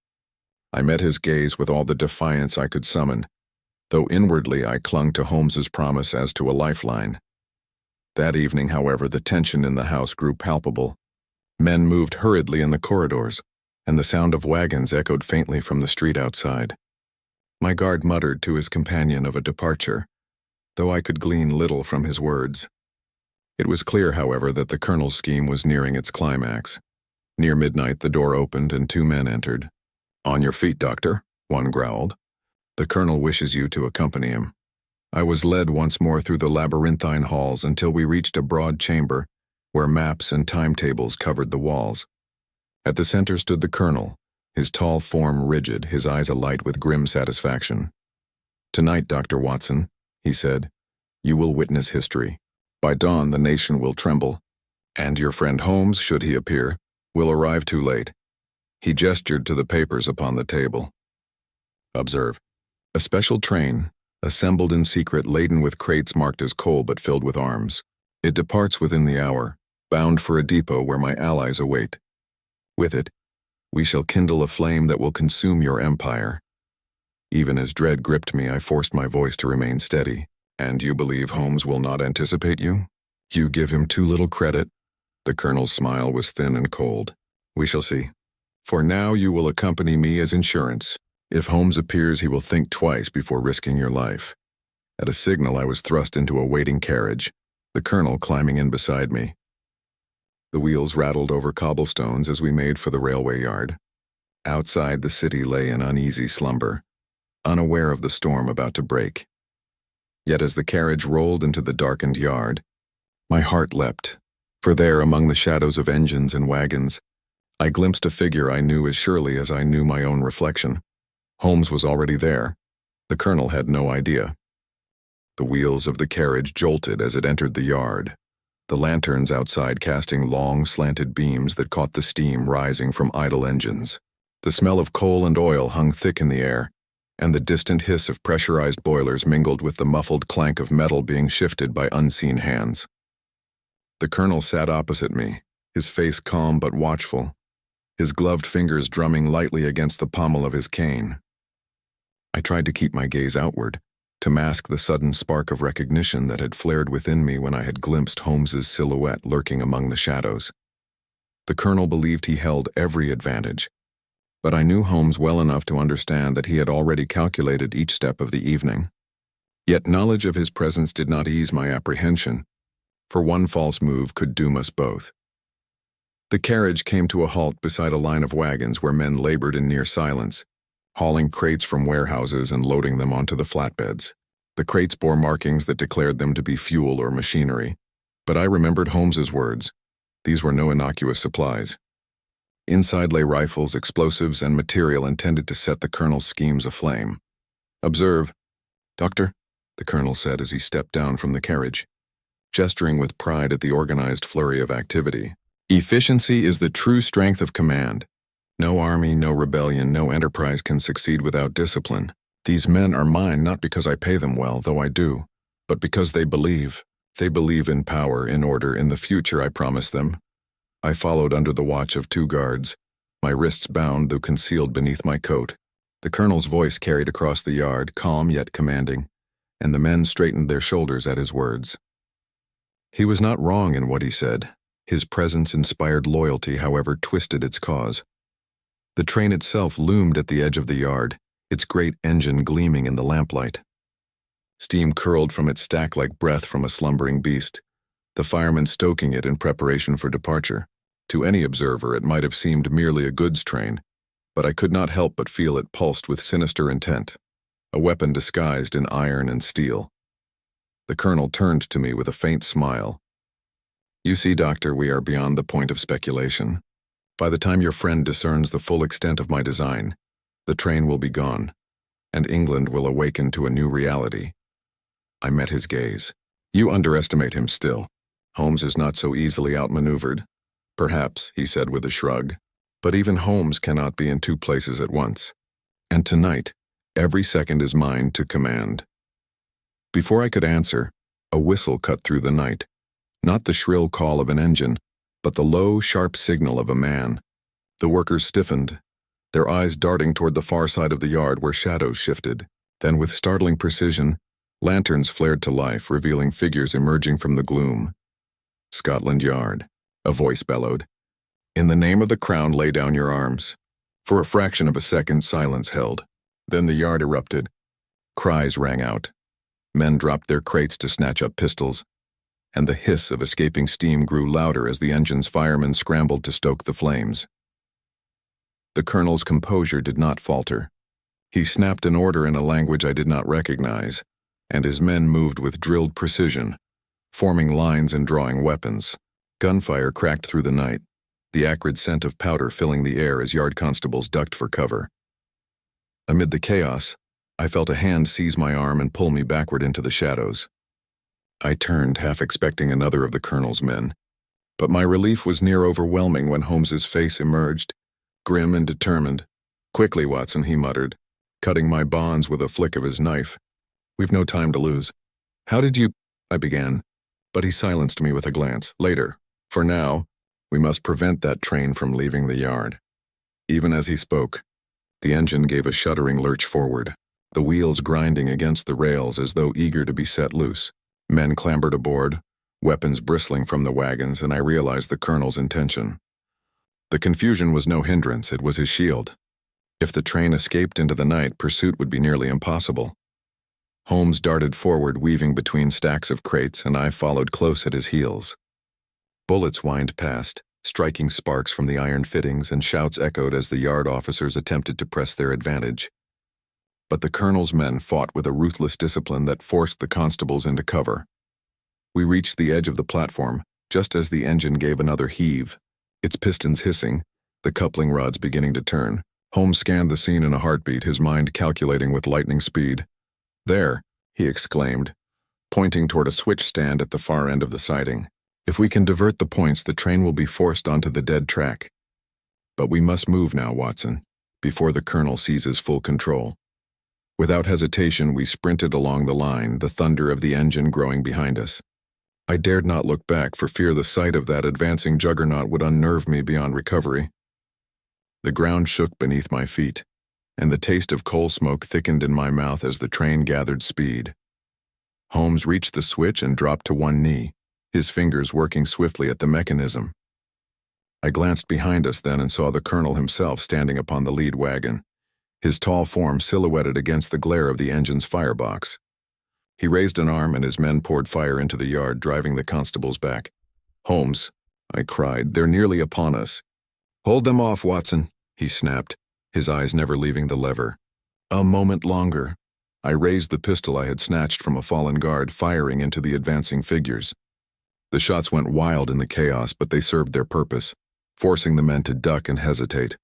I met his gaze with all the defiance I could summon, though inwardly I clung to Holmes's promise as to a lifeline. That evening, however, the tension in the house grew palpable. Men moved hurriedly in the corridors. and the sound of wagons echoed faintly from the street outside. My guard muttered to his companion of a departure, though I could glean little from his words. It was clear, however, that the colonel's scheme was nearing its climax. Near midnight, the door opened and 2 men entered. "On your feet, Doctor," one growled. "The colonel wishes you to accompany him." I was led once more through the labyrinthine halls until we reached a broad chamber where maps and timetables covered the walls. At the center stood the colonel, his tall form rigid, his eyes alight with grim satisfaction. "Tonight, Dr. Watson," he said, "you will witness history. By dawn, the nation will tremble, and your friend Holmes, should he appear, will arrive too late." He gestured to the papers upon the table. "Observe. A special train, assembled in secret, laden with crates marked as coal but filled with arms. It departs within the hour, bound for a depot where my allies await. With it, we shall kindle a flame that will consume your empire." Even as dread gripped me, I forced my voice to remain steady. "And you believe Holmes will not anticipate you? You give him too little credit." The colonel's smile was thin and cold. "We shall see. For now, you will accompany me as insurance. If Holmes appears, he will think twice before risking your life." At a signal, I was thrust into a waiting carriage, the colonel climbing in beside me. The wheels rattled over cobblestones as we made for the railway yard. Outside, the city lay in uneasy slumber, unaware of the storm about to break. Yet as the carriage rolled into the darkened yard, my heart leapt, for there, among the shadows of engines and wagons, I glimpsed a figure I knew as surely as I knew my own reflection. Holmes was already there. The colonel had no idea. The wheels of the carriage jolted as it entered the yard, the lanterns outside casting long, slanted beams that caught the steam rising from idle engines. The smell of coal and oil hung thick in the air, and the distant hiss of pressurized boilers mingled with the muffled clank of metal being shifted by unseen hands. The colonel sat opposite me, his face calm but watchful, his gloved fingers drumming lightly against the pommel of his cane. I tried to keep my gaze outward, to mask the sudden spark of recognition that had flared within me when I had glimpsed Holmes's silhouette lurking among the shadows. The colonel believed he held every advantage, but I knew Holmes well enough to understand that he had already calculated each step of the evening. Yet knowledge of his presence did not ease my apprehension, for one false move could doom us both. The carriage came to a halt beside a line of wagons where men labored in near silence, hauling crates from warehouses and loading them onto the flatbeds. The crates bore markings that declared them to be fuel or machinery, but I remembered Holmes's words. These were no innocuous supplies. Inside lay rifles, explosives, and material intended to set the colonel's schemes aflame. "Observe, Doctor," the colonel said as he stepped down from the carriage, gesturing with pride at the organized flurry of activity. "Efficiency is the true strength of command. No army, no rebellion, no enterprise can succeed without discipline. These men are mine not because I pay them well, though I do, but because they believe. They believe in power, in order, in the future I promise them." I followed under the watch of 2 guards, my wrists bound though concealed beneath my coat. The colonel's voice carried across the yard, calm yet commanding, and the men straightened their shoulders at his words. He was not wrong in what he said. His presence inspired loyalty, however twisted its cause. The train itself loomed at the edge of the yard, its great engine gleaming in the lamplight. Steam curled from its stack like breath from a slumbering beast, the firemen stoking it in preparation for departure. To any observer, it might have seemed merely a goods train, but I could not help but feel it pulsed with sinister intent, a weapon disguised in iron and steel. The colonel turned to me with a faint smile. "You see, Doctor, we are beyond the point of speculation. By the time your friend discerns the full extent of my design, the train will be gone, and England will awaken to a new reality." I met his gaze. "You underestimate him still. Holmes is not so easily outmaneuvered." "Perhaps," he said with a shrug, "but even Holmes cannot be in 2 places at once. And tonight, every second is mine to command." Before I could answer, a whistle cut through the night. Not the shrill call of an engine, but the low, sharp signal of a man. The workers stiffened, their eyes darting toward the far side of the yard where shadows shifted. Then, with startling precision, lanterns flared to life, revealing figures emerging from the gloom. "Scotland Yard," a voice bellowed. "In the name of the Crown, lay down your arms." For a fraction of a second, silence held. Then the yard erupted. Cries rang out. Men dropped their crates to snatch up pistols, and the hiss of escaping steam grew louder as the engine's firemen scrambled to stoke the flames. The colonel's composure did not falter. He snapped an order in a language I did not recognize, and his men moved with drilled precision, forming lines and drawing weapons. Gunfire cracked through the night, the acrid scent of powder filling the air as yard constables ducked for cover. Amid the chaos, I felt a hand seize my arm and pull me backward into the shadows. I turned, half expecting another of the colonel's men, but my relief was near overwhelming when Holmes's face emerged, grim and determined. "Quickly, Watson," he muttered, cutting my bonds with a flick of his knife. "We've no time to lose." "How did you—" I began, but he silenced me with a glance. "Later. For now, we must prevent that train from leaving the yard." Even as he spoke, the engine gave a shuddering lurch forward, the wheels grinding against the rails as though eager to be set loose. Men clambered aboard, weapons bristling from the wagons, and I realized the colonel's intention. The confusion was no hindrance, it was his shield. If the train escaped into the night, pursuit would be nearly impossible. Holmes darted forward, weaving between stacks of crates, and I followed close at his heels. Bullets whined past, striking sparks from the iron fittings, and shouts echoed as the yard officers attempted to press their advantage. But the colonel's men fought with a ruthless discipline that forced the constables into cover. We reached the edge of the platform, just as the engine gave another heave, its pistons hissing, the coupling rods beginning to turn. Holmes scanned the scene in a heartbeat, his mind calculating with lightning speed. "There," he exclaimed, pointing toward a switch stand at the far end of the siding. "If we can divert the points, the train will be forced onto the dead track. But we must move now, Watson, before the colonel seizes full control." Without hesitation, we sprinted along the line, the thunder of the engine growing behind us. I dared not look back for fear the sight of that advancing juggernaut would unnerve me beyond recovery. The ground shook beneath my feet, and the taste of coal smoke thickened in my mouth as the train gathered speed. Holmes reached the switch and dropped to one knee, his fingers working swiftly at the mechanism. I glanced behind us then and saw the colonel himself standing upon the lead wagon, his tall form silhouetted against the glare of the engine's firebox. He raised an arm and his men poured fire into the yard, driving the constables back. "Holmes," I cried, "they're nearly upon us." "Hold them off, Watson," he snapped, his eyes never leaving the lever. A moment longer. I raised the pistol I had snatched from a fallen guard, firing into the advancing figures. The shots went wild in the chaos, but they served their purpose, forcing the men to duck and hesitate.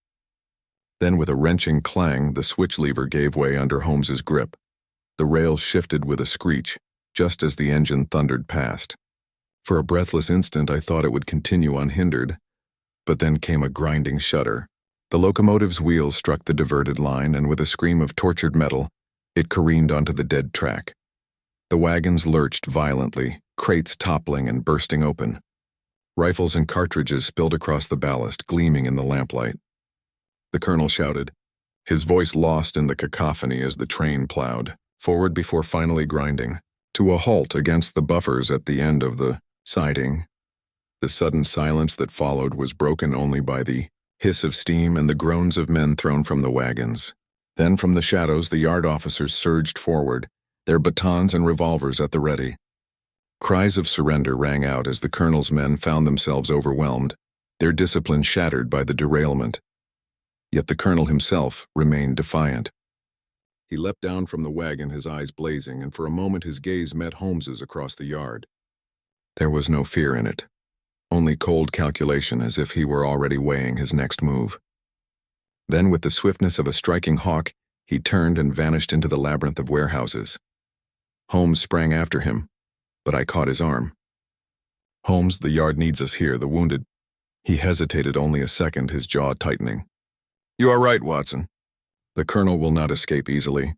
Then with a wrenching clang, the switch lever gave way under Holmes's grip. The rails shifted with a screech, just as the engine thundered past. For a breathless instant, I thought it would continue unhindered, but then came a grinding shudder. The locomotive's wheels struck the diverted line, and with a scream of tortured metal, it careened onto the dead track. The wagons lurched violently, crates toppling and bursting open. Rifles and cartridges spilled across the ballast, gleaming in the lamplight. The colonel shouted, his voice lost in the cacophony as the train plowed forward before finally grinding to a halt against the buffers at the end of the siding. The sudden silence that followed was broken only by the hiss of steam and the groans of men thrown from the wagons. Then from the shadows the yard officers surged forward, their batons and revolvers at the ready. Cries of surrender rang out as the colonel's men found themselves overwhelmed, their discipline shattered by the derailment. Yet the colonel himself remained defiant. He leapt down from the wagon, his eyes blazing, and for a moment his gaze met Holmes's across the yard. There was no fear in it, only cold calculation, as if he were already weighing his next move. Then with the swiftness of a striking hawk, he turned and vanished into the labyrinth of warehouses. Holmes sprang after him, but I caught his arm. "Holmes, the yard needs us here, the wounded." He hesitated only a second, his jaw tightening. "You are right, Watson. The colonel will not escape easily.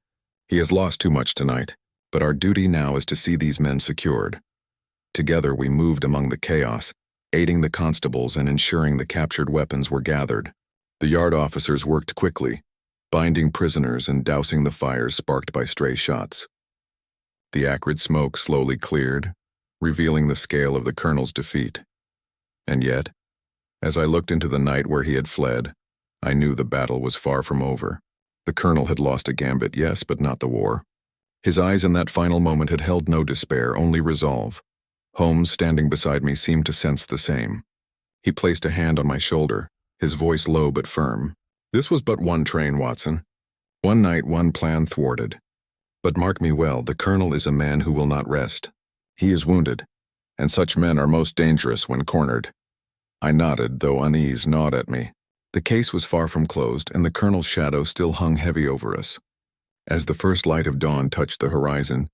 He has lost too much tonight, but our duty now is to see these men secured." Together we moved among the chaos, aiding the constables and ensuring the captured weapons were gathered. The yard officers worked quickly, binding prisoners and dousing the fires sparked by stray shots. The acrid smoke slowly cleared, revealing the scale of the colonel's defeat. And yet, as I looked into the night where he had fled, I knew the battle was far from over. The colonel had lost a gambit, yes, but not the war. His eyes in that final moment had held no despair, only resolve. Holmes, standing beside me, seemed to sense the same. He placed a hand on my shoulder, his voice low but firm. This was but one train, Watson. One night, one plan thwarted. But mark me well, the colonel is a man who will not rest. He is wounded, and such men are most dangerous when cornered. I nodded, though unease gnawed at me. The case was far from closed, and the colonel's shadow still hung heavy over us. As the first light of dawn touched the horizon,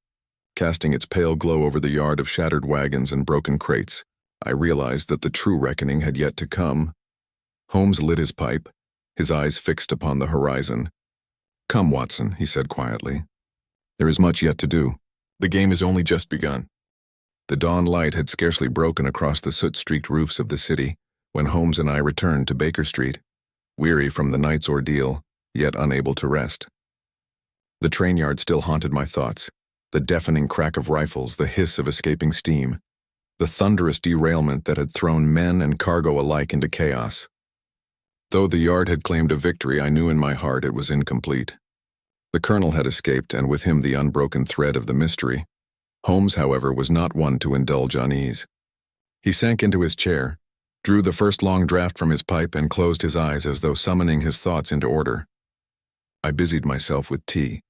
casting its pale glow over the yard of shattered wagons and broken crates, I realized that the true reckoning had yet to come. Holmes lit his pipe, his eyes fixed upon the horizon. "Come, Watson," he said quietly. "There is much yet to do. The game has only just begun." The dawn light had scarcely broken across the soot-streaked roofs of the city when Holmes and I returned to Baker Street, weary from the night's ordeal, yet unable to rest. The train yard still haunted my thoughts, the deafening crack of rifles, the hiss of escaping steam, the thunderous derailment that had thrown men and cargo alike into chaos. Though the yard had claimed a victory, I knew in my heart it was incomplete. The colonel had escaped, and with him the unbroken thread of the mystery. Holmes, however, was not one to indulge unease. He sank into his chair, drew the first long draught from his pipe, and closed his eyes as though summoning his thoughts into order. I busied myself with tea,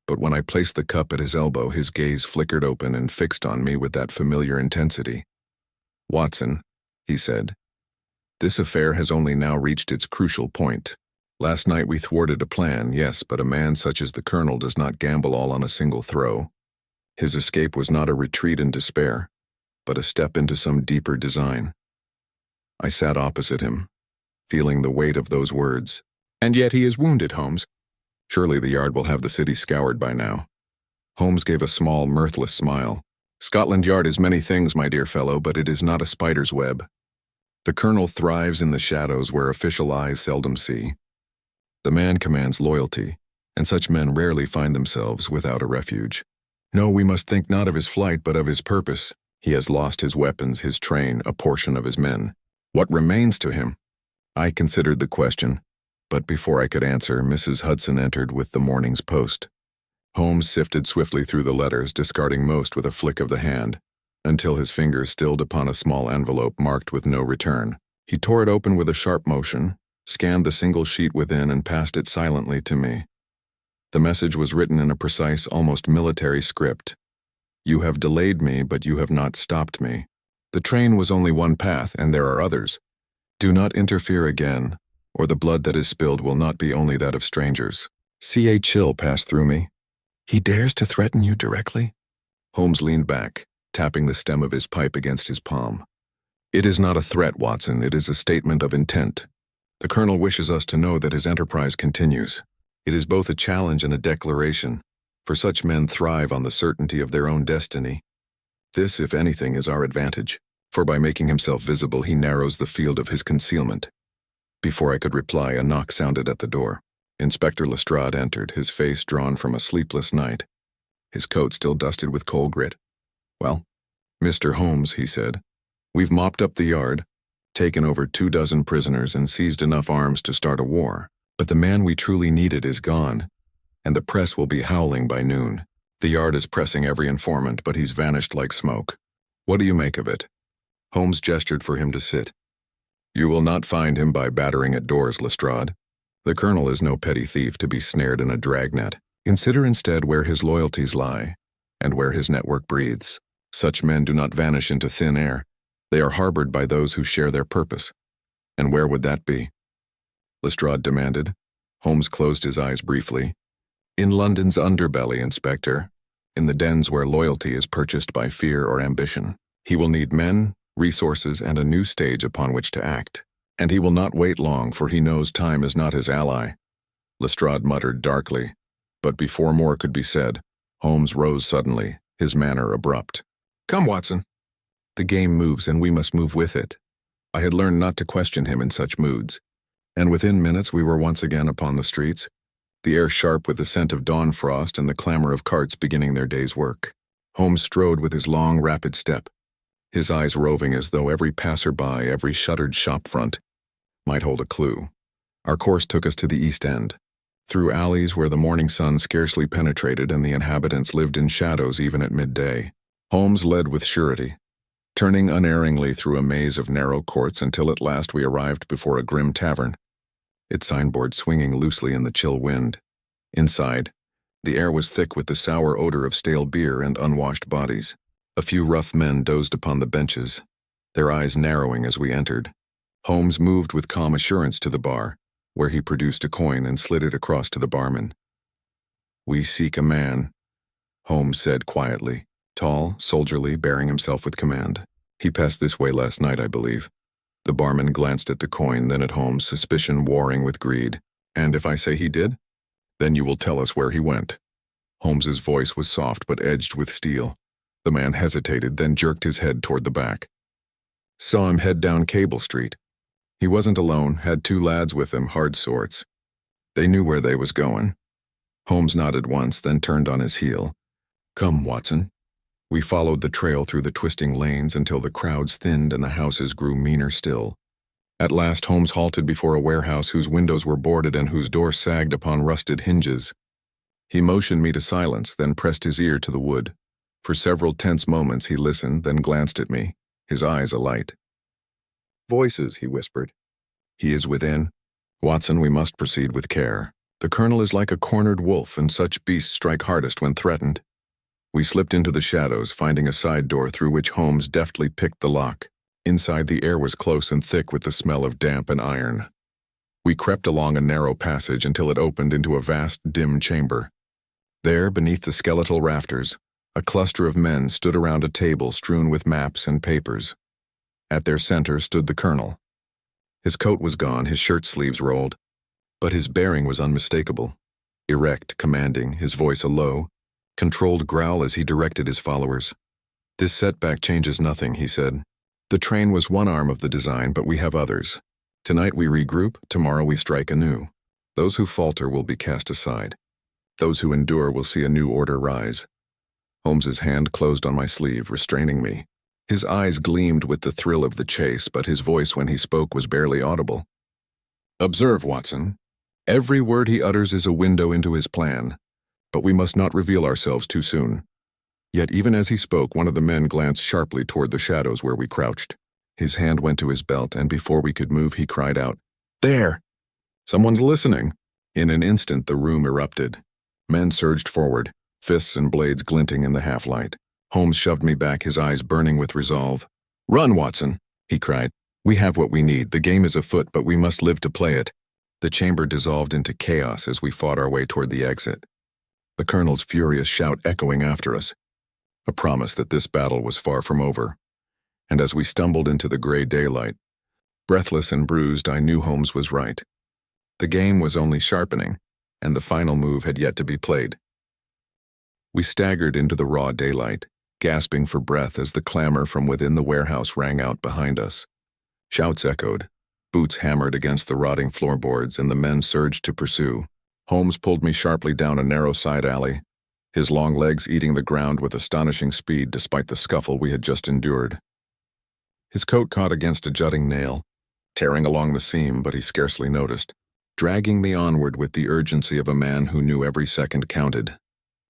but when I placed the cup at his elbow, his gaze flickered open and fixed on me with that familiar intensity. "Watson," he said, "this affair has only now reached its crucial point. Last night we thwarted a plan, yes, but a man such as the colonel does not gamble all on a single throw. His escape was not a retreat in despair, but a step into some deeper design." I sat opposite him, feeling the weight of those words. "And yet he is wounded, Holmes." "Surely the yard will have the city scoured by now." Holmes gave a small, mirthless smile. "Scotland Yard is many things, my dear fellow, but it is not a spider's web. The colonel thrives in the shadows where official eyes seldom see. The man commands loyalty, and such men rarely find themselves without a refuge. No, we must think not of his flight, but of his purpose. He has lost his weapons, his train, a portion of his men. What remains to him?" I considered the question, but before I could answer, Mrs. Hudson entered with the morning's post. Holmes sifted swiftly through the letters, discarding most with a flick of the hand, until his fingers stilled upon a small envelope marked with no return. He tore it open with a sharp motion, scanned the single sheet within, and passed it silently to me. The message was written in a precise, almost military script. "You have delayed me, but you have not stopped me. The train was only one path, and there are others. Do not interfere again, or the blood that is spilled will not be only that of strangers." A chill passed through me. "He dares to threaten you directly?" Holmes leaned back, tapping the stem of his pipe against his palm. "It is not a threat, Watson. It is a statement of intent. The colonel wishes us to know that his enterprise continues. It is both a challenge and a declaration, for such men thrive on the certainty of their own destiny. This, if anything, is our advantage, for by making himself visible he narrows the field of his concealment." Before I could reply, a knock sounded at the door. Inspector Lestrade entered, his face drawn from a sleepless night, his coat still dusted with coal grit. "Well, Mr. Holmes," he said, "we've mopped up the yard, taken over 24 prisoners, and seized enough arms to start a war. But the man we truly needed is gone, and the press will be howling by noon. The yard is pressing every informant, but he's vanished like smoke. What do you make of it?" Holmes gestured for him to sit. "You will not find him by battering at doors, Lestrade. The colonel is no petty thief to be snared in a dragnet. Consider instead where his loyalties lie, and where his network breathes. Such men do not vanish into thin air. They are harbored by those who share their purpose. And where would that be?" Lestrade demanded. Holmes closed his eyes briefly. "In London's underbelly, Inspector. In the dens where loyalty is purchased by fear or ambition. He will need men, resources, and a new stage upon which to act. And he will not wait long, for he knows time is not his ally." Lestrade muttered darkly, but before more could be said, Holmes rose suddenly, his manner abrupt. "Come, Watson. The game moves, and we must move with it." I had learned not to question him in such moods, and within minutes we were once again upon the streets, the air sharp with the scent of dawn frost and the clamor of carts beginning their day's work. Holmes strode with his long, rapid step, his eyes roving as though every passer-by, every shuttered shop front, might hold a clue. Our course took us to the East End, through alleys where the morning sun scarcely penetrated and the inhabitants lived in shadows even at midday. Holmes led with surety, turning unerringly through a maze of narrow courts until at last we arrived before a grim tavern, its signboard swinging loosely in the chill wind. Inside, the air was thick with the sour odor of stale beer and unwashed bodies. A few rough men dozed upon the benches, their eyes narrowing as we entered. Holmes moved with calm assurance to the bar, where he produced a coin and slid it across to the barman. "We seek a man," Holmes said quietly, tall, soldierly, bearing himself with command. "He passed this way last night, I believe." The barman glanced at the coin, then at Holmes, suspicion warring with greed. "And if I say he did? Then you will tell us where he went." Holmes's voice was soft but edged with steel. The man hesitated, then jerked his head toward the back. "Saw him head down Cable Street. He wasn't alone, had 2 lads with him, hard sorts. They knew where they was going." Holmes nodded once, then turned on his heel. "Come, Watson." We followed the trail through the twisting lanes until the crowds thinned and the houses grew meaner still. At last Holmes halted before a warehouse whose windows were boarded and whose door sagged upon rusted hinges. He motioned me to silence, then pressed his ear to the wood. For several tense moments he listened, then glanced at me, his eyes alight. "Voices," he whispered. "He is within. Watson, we must proceed with care. The colonel is like a cornered wolf, and such beasts strike hardest when threatened." We slipped into the shadows, finding a side door through which Holmes deftly picked the lock. Inside, the air was close and thick with the smell of damp and iron. We crept along a narrow passage until it opened into a vast, dim chamber. There, beneath the skeletal rafters, a cluster of men stood around a table strewn with maps and papers. At their center stood the colonel. His coat was gone, his shirt sleeves rolled, but his bearing was unmistakable. Erect, commanding, his voice a low, controlled growl as he directed his followers. "This setback changes nothing," he said. "The train was one arm of the design, but we have others. Tonight we regroup, tomorrow we strike anew. Those who falter will be cast aside. Those who endure will see a new order rise." Holmes's hand closed on my sleeve, restraining me. His eyes gleamed with the thrill of the chase, but his voice when he spoke was barely audible. "Observe, Watson. Every word he utters is a window into his plan, but we must not reveal ourselves too soon." Yet even as he spoke, one of the men glanced sharply toward the shadows where we crouched. His hand went to his belt, and before we could move, he cried out, "There! Someone's listening!" In an instant, the room erupted. Men surged forward, fists and blades glinting in the half-light. Holmes shoved me back, his eyes burning with resolve. "Run, Watson!" he cried. "We have what we need. The game is afoot, but we must live to play it." The chamber dissolved into chaos as we fought our way toward the exit, the colonel's furious shout echoing after us, a promise that this battle was far from over. And as we stumbled into the gray daylight, breathless and bruised, I knew Holmes was right. The game was only sharpening, and the final move had yet to be played. We staggered into the raw daylight, gasping for breath as the clamor from within the warehouse rang out behind us. Shouts echoed, boots hammered against the rotting floorboards, and the men surged to pursue. Holmes pulled me sharply down a narrow side alley, his long legs eating the ground with astonishing speed despite the scuffle we had just endured. His coat caught against a jutting nail, tearing along the seam, but he scarcely noticed, dragging me onward with the urgency of a man who knew every second counted.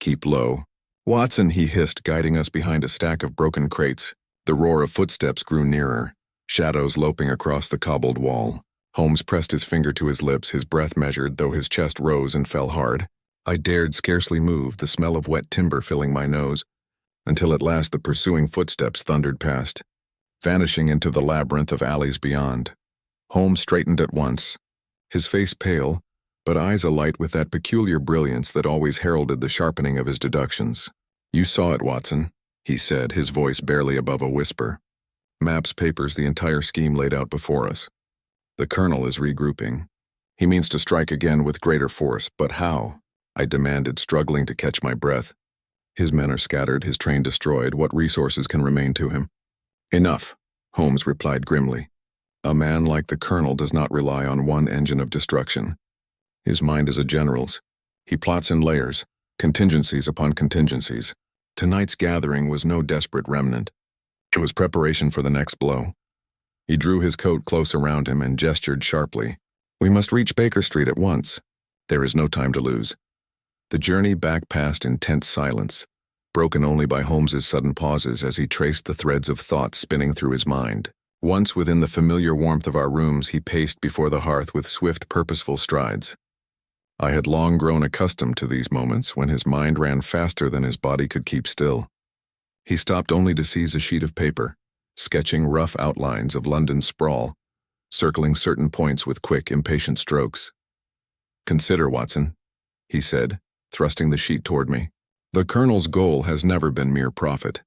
"Keep low." "Watson," he hissed, guiding us behind a stack of broken crates. The roar of footsteps grew nearer, shadows loping across the cobbled wall. Holmes pressed his finger to his lips, his breath measured, though his chest rose and fell hard. I dared scarcely move, the smell of wet timber filling my nose, until at last the pursuing footsteps thundered past, vanishing into the labyrinth of alleys beyond. Holmes straightened at once, his face pale, but eyes alight with that peculiar brilliance that always heralded the sharpening of his deductions. "You saw it, Watson," he said, his voice barely above a whisper. "Maps, papers, the entire scheme laid out before us. The colonel is regrouping. He means to strike again with greater force, but how?" I demanded, struggling to catch my breath. "His men are scattered, his train destroyed. What resources can remain to him?" "Enough," Holmes replied grimly. "A man like the colonel does not rely on one engine of destruction. His mind is a general's. He plots in layers, contingencies upon contingencies. Tonight's gathering was no desperate remnant. It was preparation for the next blow." He drew his coat close around him and gestured sharply. We must reach Baker Street at once. There is no time to lose. The journey back passed in tense silence, broken only by Holmes's sudden pauses as he traced the threads of thought spinning through his mind. Once within the familiar warmth of our rooms, he paced before the hearth with swift, purposeful strides. I had long grown accustomed to these moments when his mind ran faster than his body could keep still. He stopped only to seize a sheet of paper, sketching rough outlines of London's sprawl, circling certain points with quick, impatient strokes. "Consider, Watson," he said, thrusting the sheet toward me. "The Colonel's goal has never been mere profit.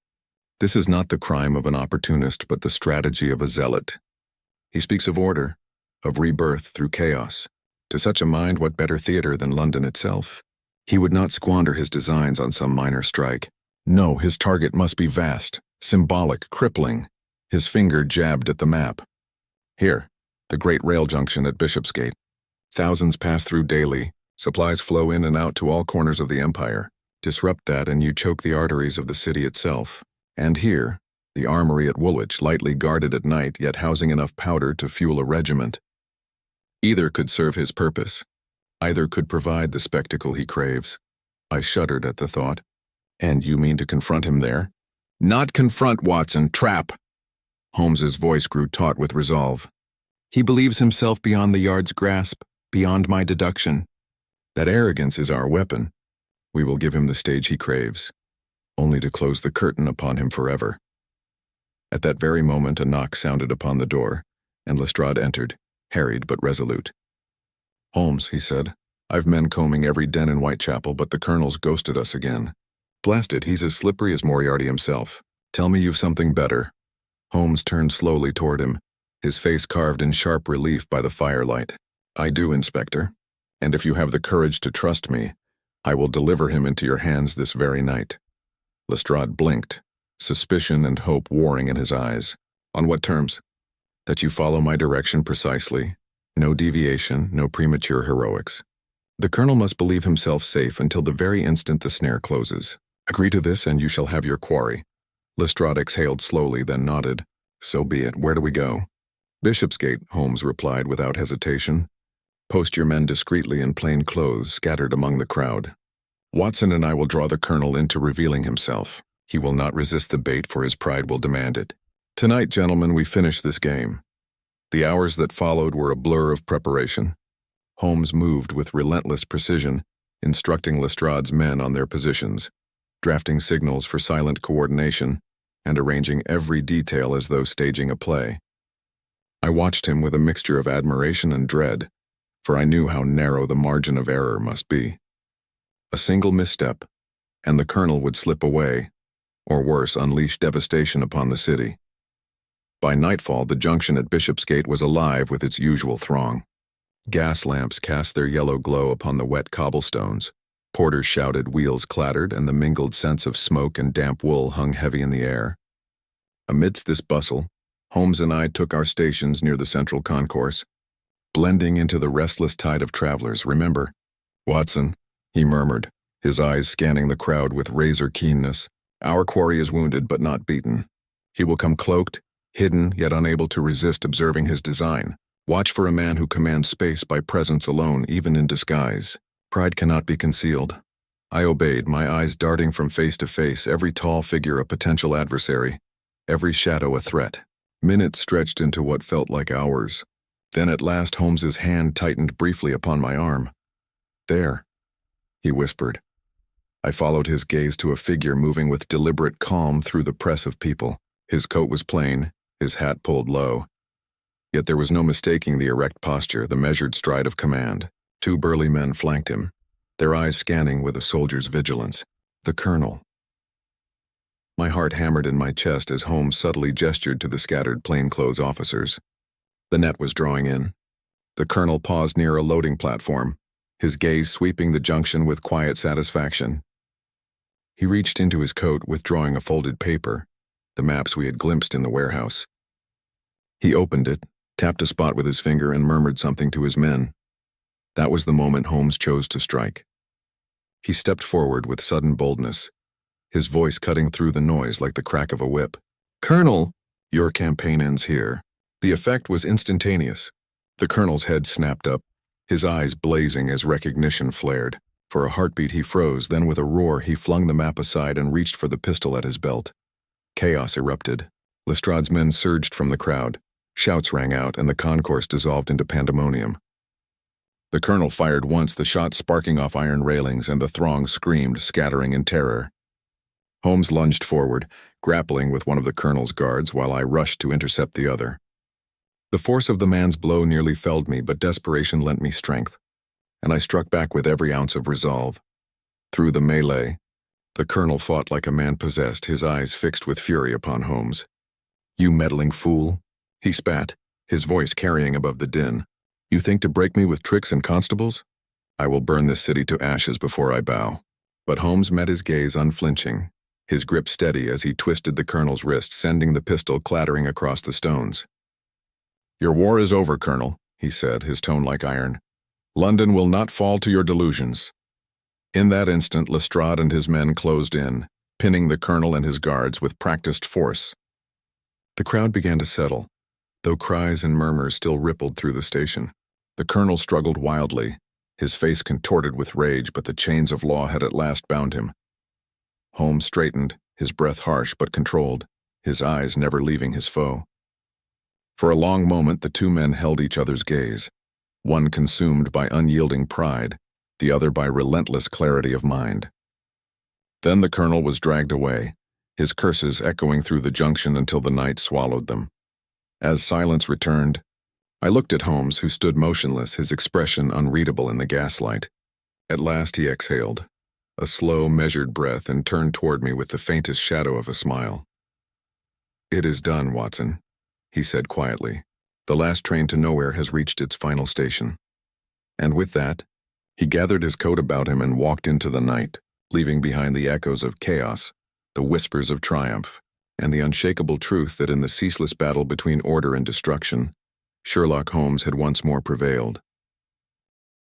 This is not the crime of an opportunist, but the strategy of a zealot. He speaks of order, of rebirth through chaos. To such a mind, what better theater than London itself? He would not squander his designs on some minor strike. No, his target must be vast, symbolic, crippling." His finger jabbed at the map. "Here, the great rail junction at Bishopsgate. Thousands pass through daily. Supplies flow in and out to all corners of the empire. Disrupt that and you choke the arteries of the city itself. And here, the armory at Woolwich, lightly guarded at night, yet housing enough powder to fuel a regiment. Either could serve his purpose. Either could provide the spectacle he craves." I shuddered at the thought. "And you mean to confront him there?" "Not confront, Watson, trap." Holmes's voice grew taut with resolve. "He believes himself beyond the yard's grasp, beyond my deduction. That arrogance is our weapon. We will give him the stage he craves, only to close the curtain upon him forever." At that very moment, a knock sounded upon the door, and Lestrade entered, harried but resolute. "Holmes," he said, "I've men combing every den in Whitechapel, but the Colonel's ghosted us again. Blasted, he's as slippery as Moriarty himself. Tell me you've something better." Holmes turned slowly toward him, his face carved in sharp relief by the firelight. "I do, Inspector, and if you have the courage to trust me, I will deliver him into your hands this very night." Lestrade blinked, suspicion and hope warring in his eyes. "On what terms?" "That you follow my direction precisely. No deviation, no premature heroics. The Colonel must believe himself safe until the very instant the snare closes. Agree to this and you shall have your quarry." Lestrade exhaled slowly, then nodded. "So be it. Where do we go?" "Bishopsgate," Holmes replied without hesitation. "Post your men discreetly in plain clothes scattered among the crowd. Watson and I will draw the Colonel into revealing himself. He will not resist the bait, for his pride will demand it. Tonight, gentlemen, we finish this game." The hours that followed were a blur of preparation. Holmes moved with relentless precision, instructing Lestrade's men on their positions, drafting signals for silent coordination, and arranging every detail as though staging a play. I watched him with a mixture of admiration and dread, for I knew how narrow the margin of error must be. A single misstep, and the Colonel would slip away, or worse, unleash devastation upon the city. By nightfall, the junction at Bishopsgate was alive with its usual throng. Gas lamps cast their yellow glow upon the wet cobblestones. Porters shouted, wheels clattered, and the mingled scents of smoke and damp wool hung heavy in the air. Amidst this bustle, Holmes and I took our stations near the central concourse, blending into the restless tide of travelers. "Remember, Watson," he murmured, his eyes scanning the crowd with razor keenness, "our quarry is wounded but not beaten. He will come cloaked, hidden, yet unable to resist observing his design. Watch for a man who commands space by presence alone, even in disguise. Pride cannot be concealed." I obeyed, my eyes darting from face to face, every tall figure a potential adversary, every shadow a threat. Minutes stretched into what felt like hours. Then at last Holmes's hand tightened briefly upon my arm. "There," he whispered. I followed his gaze to a figure moving with deliberate calm through the press of people. His coat was plain, his hat pulled low. Yet there was no mistaking the erect posture, the measured stride of command. 2 burly men flanked him, their eyes scanning with a soldier's vigilance. The Colonel. My heart hammered in my chest as Holmes subtly gestured to the scattered plainclothes officers. The net was drawing in. The Colonel paused near a loading platform, his gaze sweeping the junction with quiet satisfaction. He reached into his coat, withdrawing a folded paper, the maps we had glimpsed in the warehouse. He opened it, tapped a spot with his finger, and murmured something to his men. That was the moment Holmes chose to strike. He stepped forward with sudden boldness, his voice cutting through the noise like the crack of a whip. "Colonel, your campaign ends here." The effect was instantaneous. The colonel's head snapped up, his eyes blazing as recognition flared. For a heartbeat he froze, then with a roar he flung the map aside and reached for the pistol at his belt. Chaos erupted. Lestrade's men surged from the crowd. Shouts rang out, and the concourse dissolved into pandemonium. The colonel fired once, the shot sparking off iron railings, and the throng screamed, scattering in terror. Holmes lunged forward, grappling with one of the colonel's guards while I rushed to intercept the other. The force of the man's blow nearly felled me, but desperation lent me strength, and I struck back with every ounce of resolve. Through the melee, the colonel fought like a man possessed, his eyes fixed with fury upon Holmes. "You meddling fool," he spat, his voice carrying above the din. "You think to break me with tricks and constables? I will burn this city to ashes before I bow." But Holmes met his gaze unflinching, his grip steady as he twisted the colonel's wrist, sending the pistol clattering across the stones. "Your war is over, Colonel," he said, his tone like iron. "London will not fall to your delusions." In that instant, Lestrade and his men closed in, pinning the colonel and his guards with practiced force. The crowd began to settle, though cries and murmurs still rippled through the station. The colonel struggled wildly, his face contorted with rage, but the chains of law had at last bound him. Holmes straightened, his breath harsh but controlled, his eyes never leaving his foe. For a long moment the two men held each other's gaze, one consumed by unyielding pride, the other by relentless clarity of mind. Then the colonel was dragged away, his curses echoing through the junction until the night swallowed them. As silence returned, I looked at Holmes, who stood motionless, his expression unreadable in the gaslight. At last he exhaled, a slow, measured breath, and turned toward me with the faintest shadow of a smile. "It is done, Watson," he said quietly. "The last train to nowhere has reached its final station." And with that, he gathered his coat about him and walked into the night, leaving behind the echoes of chaos, the whispers of triumph, and the unshakable truth that in the ceaseless battle between order and destruction, Sherlock Holmes had once more prevailed.